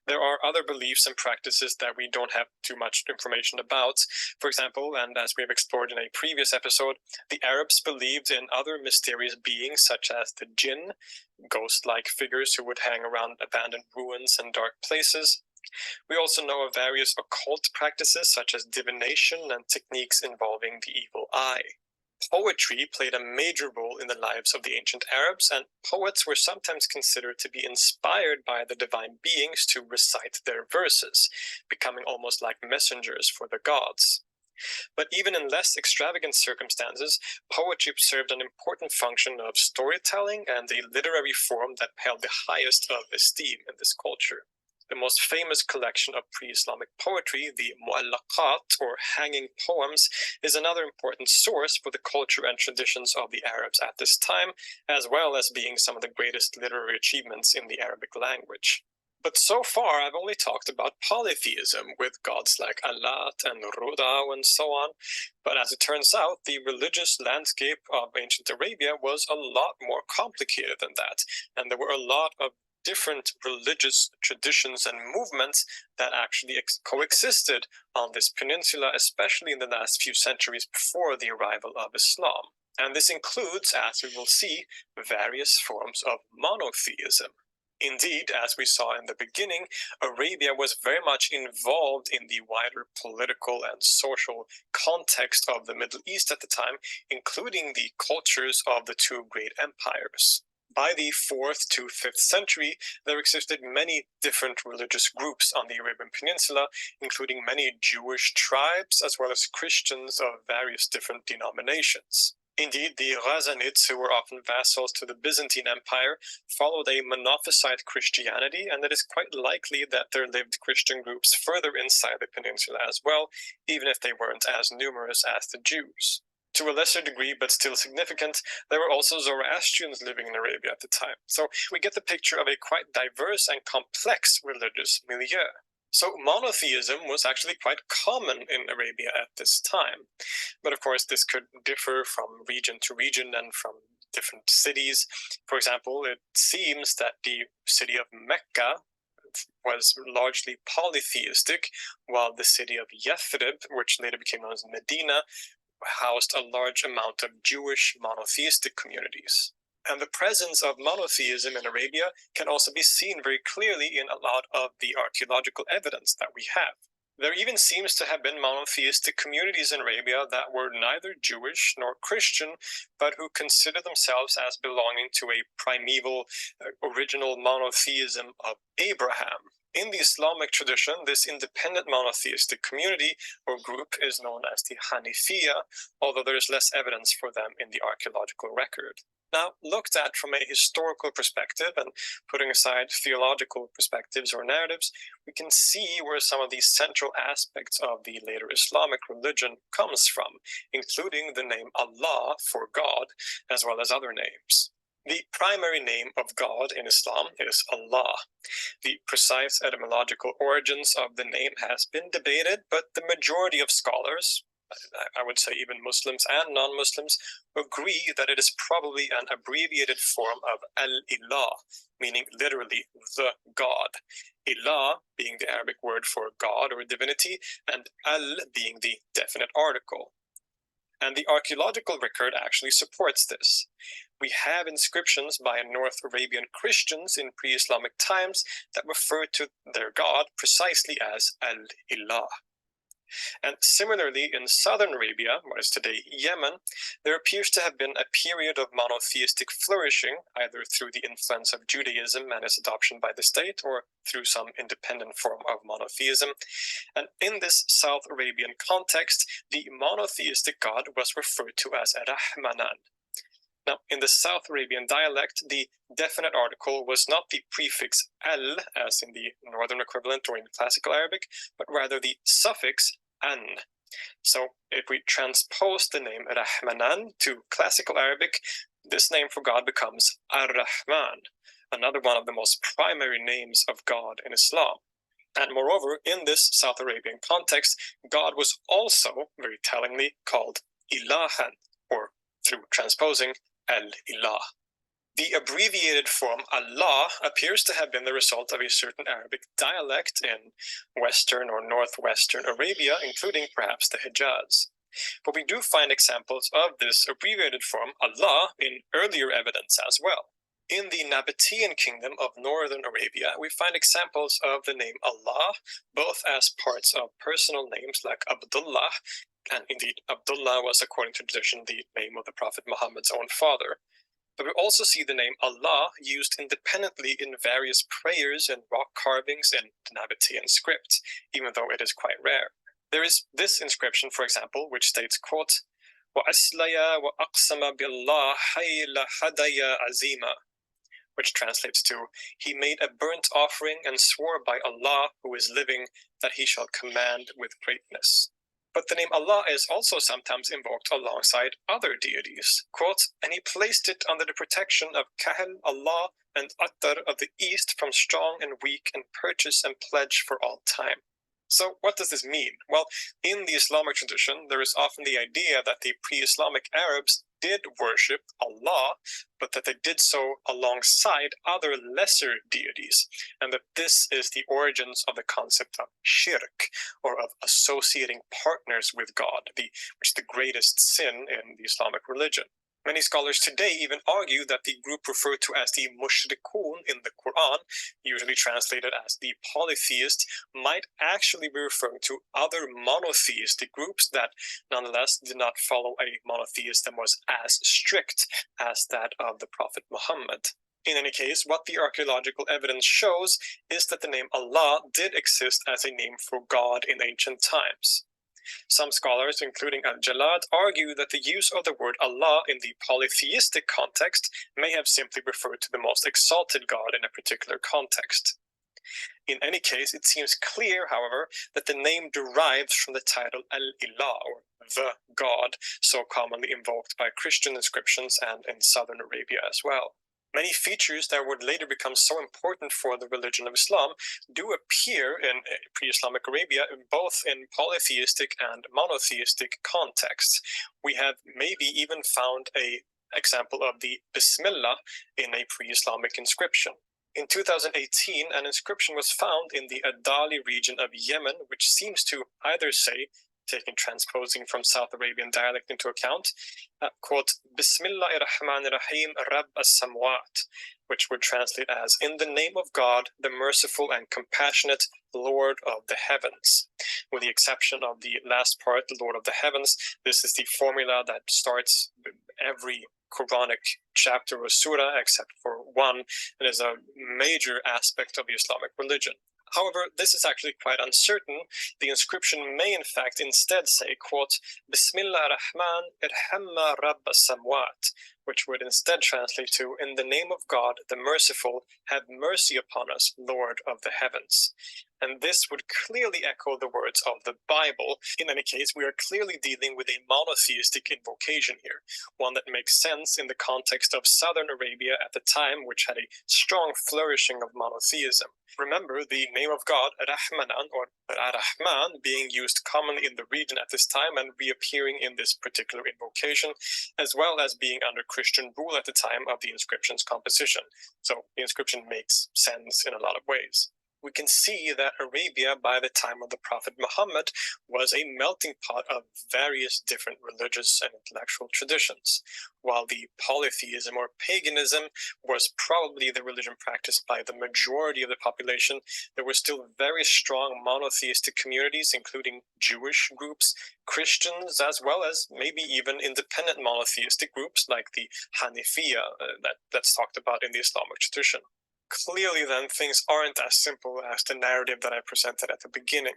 There are other beliefs and practices that we don't have too much information about. For example, and as we have explored in a previous episode, the Arabs believed in other mysterious beings such as the Jinn, ghost-like figures who would hang around abandoned ruins and dark places. We also know of various occult practices such as divination and techniques involving the evil eye. Poetry played a major role in the lives of the ancient Arabs, and poets were sometimes considered to be inspired by the divine beings to recite their verses, becoming almost like messengers for the gods. But even in less extravagant circumstances, poetry served an important function of storytelling and a literary form that held the highest of esteem in this culture. The most famous collection of pre-Islamic poetry, the Mu'allaqat, or hanging poems, is another important source for the culture and traditions of the Arabs at this time, as well as being some of the greatest literary achievements in the Arabic language. But so far, I've only talked about polytheism, with gods like Allat and Ruda and so on. But as it turns out, the religious landscape of ancient Arabia was a lot more complicated than that, and there were a lot of different religious traditions and movements that actually coexisted on this peninsula, especially in the last few centuries before the arrival of Islam. And this includes, as we will see, various forms of monotheism. Indeed, as we saw in the beginning, Arabia was very much involved in the wider political and social context of the Middle East at the time, including the cultures of the two great empires. By the 4th to 5th century, there existed many different religious groups on the Arabian Peninsula, including many Jewish tribes as well as Christians of various different denominations. Indeed, the Ghazanids, who were often vassals to the Byzantine Empire, followed a Monophysite Christianity, and it is quite likely that there lived Christian groups further inside the peninsula as well, even if they weren't as numerous as the Jews. To a lesser degree, but still significant, there were also Zoroastrians living in Arabia at the time. So we get the picture of a quite diverse and complex religious milieu. So monotheism was actually quite common in Arabia at this time. But of course, this could differ from region to region and from different cities. For example, it seems that the city of Mecca was largely polytheistic, while the city of Yathrib, which later became known as Medina, housed a large amount of Jewish monotheistic communities. And the presence of monotheism in Arabia can also be seen very clearly in a lot of the archaeological evidence that we have. There even seems to have been monotheistic communities in Arabia that were neither Jewish nor Christian, but who considered themselves as belonging to a primeval, original monotheism of Abraham. In the Islamic tradition, this independent monotheistic community or group is known as the Hanifiya, although there is less evidence for them in the archaeological record. Now, looked at from a historical perspective and putting aside theological perspectives or narratives, we can see where some of these central aspects of the later Islamic religion comes from, including the name Allah for God, as well as other names. The primary name of God in Islam is Allah. The precise etymological origins of the name has been debated, but the majority of scholars, I would say even Muslims and non-Muslims, agree that it is probably an abbreviated form of Al-Ilah, meaning literally the God. Ilah being the Arabic word for God or divinity, and Al being the definite article. And the archaeological record actually supports this. We have inscriptions by North Arabian Christians in pre-Islamic times that refer to their god precisely as Al-Ilah. And similarly, in southern Arabia, what is today Yemen, there appears to have been a period of monotheistic flourishing, either through the influence of Judaism and its adoption by the state, or through some independent form of monotheism. And in this South Arabian context, the monotheistic god was referred to as Rahmanan. Now, in the South Arabian dialect, the definite article was not the prefix al, as in the northern equivalent or in classical Arabic, but rather the suffix an. So if we transpose the name Rahmanan to classical Arabic, this name for God becomes Ar-Rahman, another one of the most primary names of God in Islam. And moreover, in this South Arabian context, God was also, very tellingly, called Ilahan, or through transposing, Al-Ilah. The abbreviated form Allah appears to have been the result of a certain Arabic dialect in western or northwestern Arabia, including perhaps the Hijaz. But we do find examples of this abbreviated form Allah in earlier evidence as well. In the Nabatean kingdom of northern Arabia, we find examples of the name Allah, both as parts of personal names like Abdullah, and indeed Abdullah was, according to tradition, the name of the Prophet Muhammad's own father. But we also see the name Allah used independently in various prayers and rock carvings in the Nabatean script, even though it is quite rare. There is this inscription, for example, which states, quote, وَأَسْلَيَا وَأَقْسَمَ بِاللَّهِ حَيْلَ حَدَيَا عَزِيمًا, which translates to, he made a burnt offering and swore by Allah who is living that he shall command with greatness. But the name Allah is also sometimes invoked alongside other deities. Quote, and he placed it under the protection of Kahal, Allah, and Attar of the east from strong and weak, and purchase and pledge for all time. So what does this mean? Well, in the Islamic tradition, there is often the idea that the pre-Islamic Arabs did worship Allah, but that they did so alongside other lesser deities, and that this is the origins of the concept of shirk, or of associating partners with God, which is the greatest sin in the Islamic religion. Many scholars today even argue that the group referred to as the mushrikun in the Quran, usually translated as the polytheist, might actually be referring to other monotheistic groups that nonetheless did not follow a monotheism that was as strict as that of the Prophet Muhammad. In any case, what the archaeological evidence shows is that the name Allah did exist as a name for God in ancient times. Some scholars, including Al-Jalad, argue that the use of the word Allah in the polytheistic context may have simply referred to the most exalted God in a particular context. In any case, it seems clear, however, that the name derives from the title Al-Ilah, or the God, so commonly invoked by Christian inscriptions and in southern Arabia as well. Many features that would later become so important for the religion of Islam do appear in pre-Islamic Arabia, both in polytheistic and monotheistic contexts. We have maybe even found an example of the Bismillah in a pre-Islamic inscription. In 2018, an inscription was found in the Adali region of Yemen, which seems to either say, taking transposing from South Arabian dialect into account, quote, Bismillahirrahmanirrahim Rabb as-Samwat, which would translate as, in the name of God, the merciful and compassionate Lord of the heavens. With the exception of the last part, the Lord of the heavens, this is the formula that starts every Quranic chapter or surah, except for one, and is a major aspect of the Islamic religion. However, this is actually quite uncertain. The inscription may in fact instead say, quote, Bismillah ar-Rahman irhamma Rabb as-Samwat, which would instead translate to, in the name of God, the merciful, have mercy upon us, Lord of the heavens. And this would clearly echo the words of the Bible. In any case, we are clearly dealing with a monotheistic invocation here, one that makes sense in the context of southern Arabia at the time, which had a strong flourishing of monotheism. Remember, the name of God, Rahmanan or Ar-Rahman, being used commonly in the region at this time and reappearing in this particular invocation, as well as being under Christian rule at the time of the inscription's composition. So the inscription makes sense in a lot of ways. We can see that Arabia by the time of the Prophet Muhammad was a melting pot of various different religious and intellectual traditions. While the polytheism or paganism was probably the religion practiced by the majority of the population, there were still very strong monotheistic communities, including Jewish groups, Christians, as well as maybe even independent monotheistic groups like the Hanifiya that's talked about in the Islamic tradition. Clearly, then, things aren't as simple as the narrative that I presented at the beginning,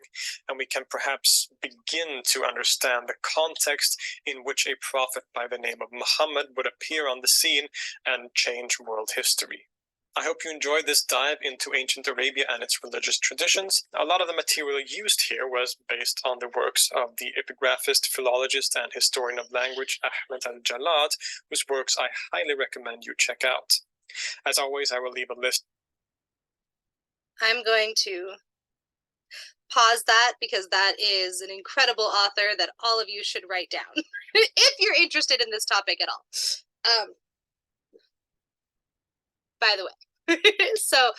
and we can perhaps begin to understand the context in which a prophet by the name of Muhammad would appear on the scene and change world history. I hope you enjoyed this dive into ancient Arabia and its religious traditions. A lot of the material used here was based on the works of the epigraphist, philologist, and historian of language Ahmed al-Jalad, whose works I highly recommend you check out. As always, I will leave a list. I'm going to pause that because that is an incredible author that all of you should write down if you're interested in this topic at all. By the way, so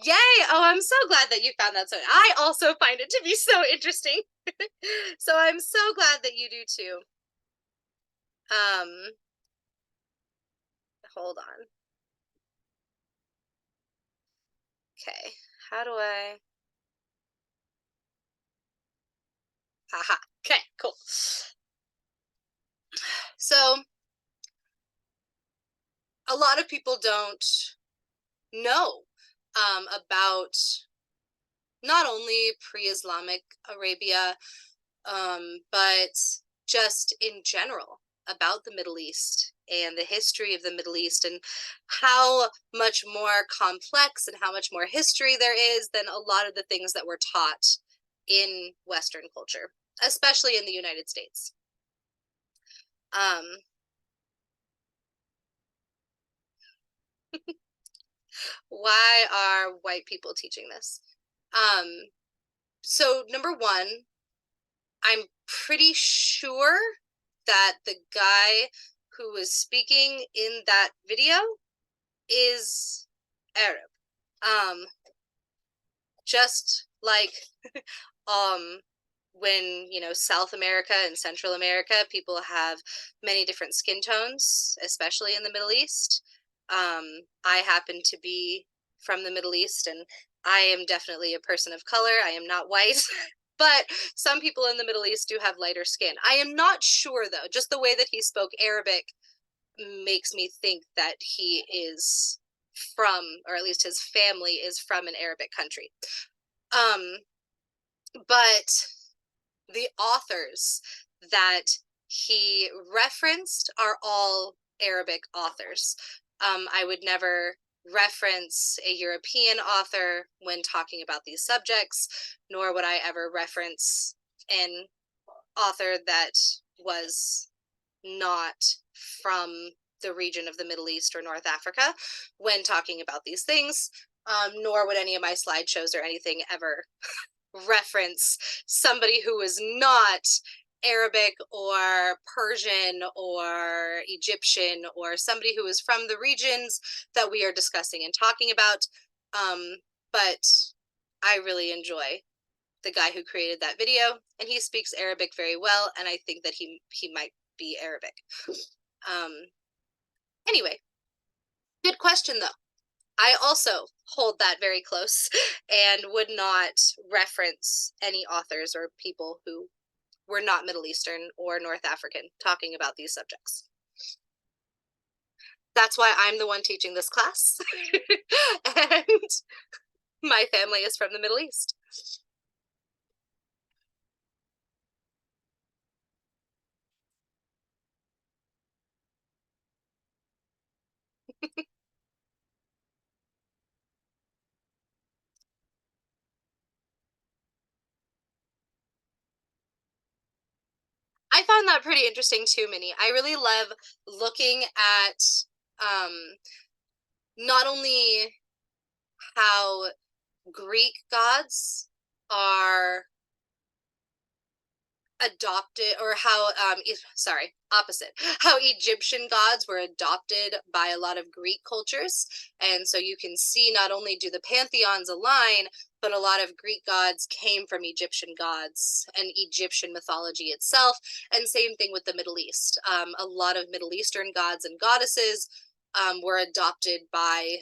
yay! Oh, I'm so glad that you found that. So I also find it to be so interesting. So I'm so glad that you do too. Hold on. Okay, how do I? Haha. Okay, cool. So a lot of people don't know about not only pre-Islamic Arabia, but just in general about the Middle East and the history of the Middle East and how much more complex and how much more history there is than a lot of the things that we're taught in Western culture, especially in the United States. Why are white people teaching this? So number one, I'm pretty sure that the guy who was speaking in that video is Arab. Just like when, you know, South America and Central America, people have many different skin tones, especially in the Middle East. I happen to be from the Middle East, and I am definitely a person of color. I am not white, but some people in the Middle East do have lighter skin. I am not sure, though. Just the way that he spoke Arabic makes me think that he is from, or at least his family is from an Arabic country. But the authors that he referenced are all Arabic authors. I would never reference a European author when talking about these subjects, nor would I ever reference an author that was not from the region of the Middle East or North Africa when talking about these things, nor would any of my slideshows or anything ever reference somebody who is not Arabic or Persian or Egyptian or somebody who is from the regions that we are discussing and talking about. But I really enjoy the guy who created that video, and he speaks Arabic very well, and I think that he might be Arabic. Anyway, good question though. I also hold that very close and would not reference any authors or people who were not Middle Eastern or North African talking about these subjects. That's why I'm the one teaching this class. And my family is from the Middle East. I found that pretty interesting too, Minnie. I really love looking at not only how Greek gods are adopted, or how opposite, how Egyptian gods were adopted by a lot of Greek cultures. And so you can see not only do the pantheons align, but a lot of Greek gods came from Egyptian gods and Egyptian mythology itself. And same thing with the Middle East. A lot of Middle Eastern gods and goddesses were adopted by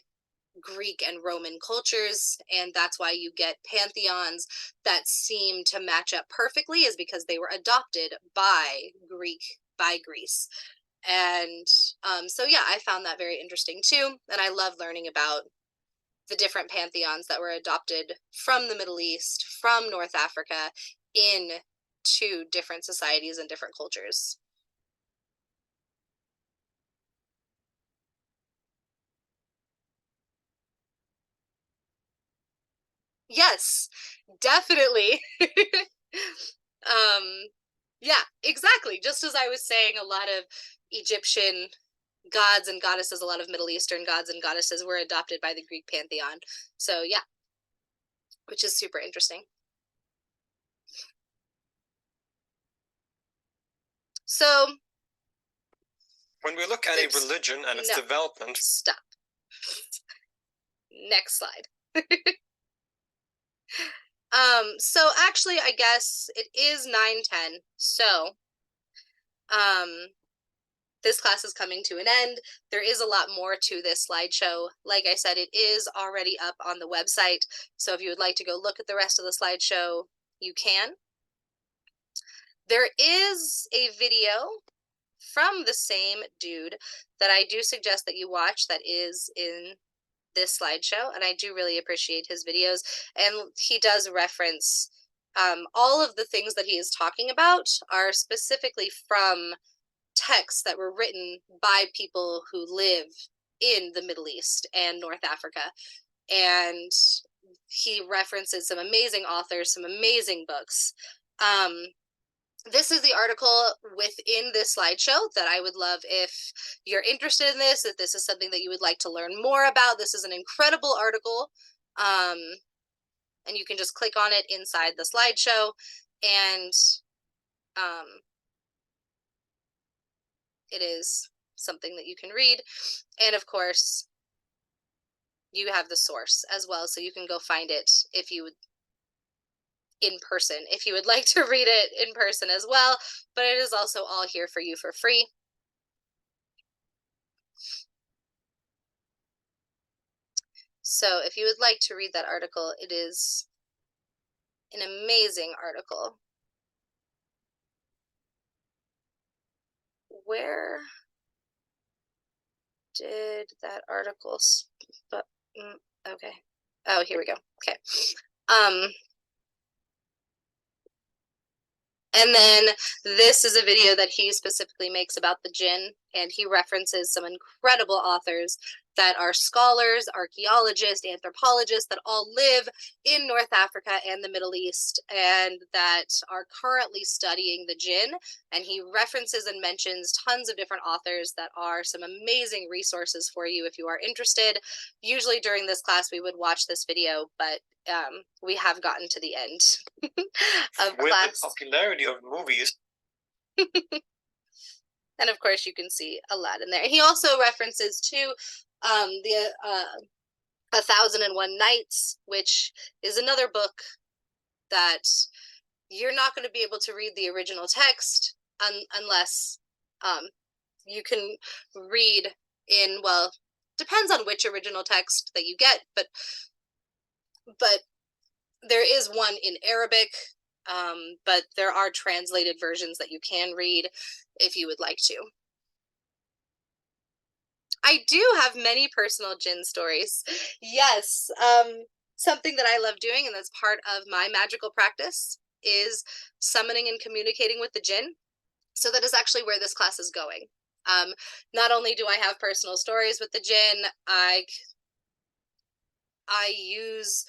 Greek and Roman cultures, and that's why you get pantheons that seem to match up perfectly, is because they were adopted by Greece. And so yeah, I found that very interesting too, and I love learning about the different pantheons that were adopted from the Middle East, from North Africa, into different societies and different cultures. Yes, definitely. Yeah, exactly. Just as I was saying, a lot of Egyptian gods and goddesses, a lot of Middle Eastern gods and goddesses were adopted by the Greek pantheon. So yeah, which is super interesting. So when we look at a religion and its development. Stop. Next slide. So actually, I guess it is 9:10. So, this class is coming to an end. There is a lot more to this slideshow. Like I said, it is already up on the website. So if you would like to go look at the rest of the slideshow, you can. There is a video from the same dude that I do suggest that you watch that is in this slideshow, and I do really appreciate his videos, and he does reference all of the things that he is talking about are specifically from texts that were written by people who live in the Middle East and North Africa, and he references some amazing authors, some amazing books. This is the article within this slideshow that I would love if you're interested in this, if this is something that you would like to learn more about. This is an incredible article, and you can just click on it inside the slideshow, and it is something that you can read. And of course, you have the source as well, so you can go find it if you would in person if you would like to read it in person as well, but it is also all here for you for free. So if you would like to read that article, it is an amazing article. Where did that article okay. Oh, here we go. Okay. And then this is a video that he specifically makes about the jinn, and he references some incredible authors that are scholars, archaeologists, anthropologists that all live in North Africa and the Middle East and that are currently studying the jinn. And he references and mentions tons of different authors that are some amazing resources for you if you are interested. Usually during this class, we would watch this video, but we have gotten to the end of With class. the popularity of movies. And of course, you can see Aladdin there. He also references to the 1001 Nights, which is another book that you're not going to be able to read the original text unless you can read in, well, depends on which original text that you get, but there is one in Arabic, but there are translated versions that you can read if you would like to. I do have many personal jinn stories. Yes, something that I love doing, and that's part of my magical practice, is summoning and communicating with the jinn. So that is actually where this class is going. Not only do I have personal stories with the jinn, I use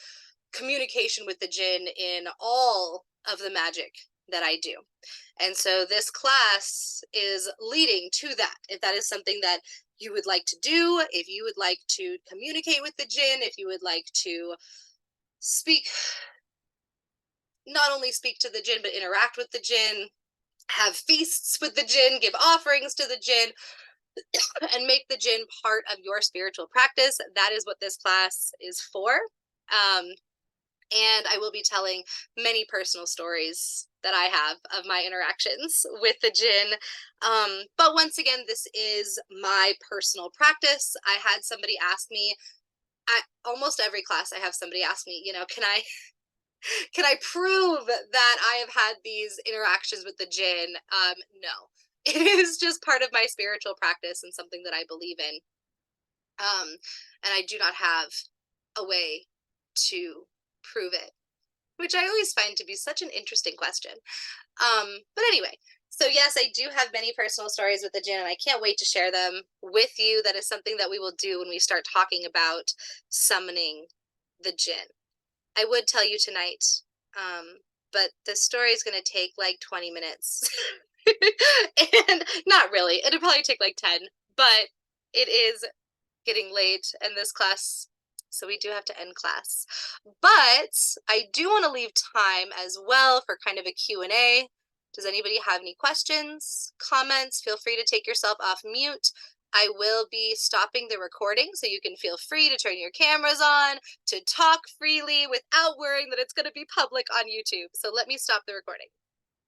communication with the jinn in all of the magic that I do. And so this class is leading to that. If that is something that you would like to do, if you would like to communicate with the jinn, if you would like to speak, not only speak to the jinn, but interact with the jinn, have feasts with the jinn, give offerings to the jinn, and make the jinn part of your spiritual practice, that is what this class is for. And I will be telling many personal stories that I have of my interactions with the jinn. But once again, this is my personal practice. I had somebody ask me, almost every class I have somebody ask me, can I prove that I have had these interactions with the jinn? No, it is just part of my spiritual practice and something that I believe in. And I do not have a way to prove it, which I always find to be such an interesting question. But anyway, so yes, I do have many personal stories with the jinn, and I can't wait to share them with you. That is something that we will do when we start talking about summoning the jinn. I would tell you tonight, but the story is going to take like 20 minutes. And not really, it'll probably take like 10, but it is getting late in this class, so we do have to end class. But I do want to leave time as well for kind of a Q&A. Does anybody have any questions, comments? Feel free to take yourself off mute. I will be stopping the recording, so you can feel free to turn your cameras on, to talk freely without worrying that it's going to be public on YouTube. So let me stop the recording.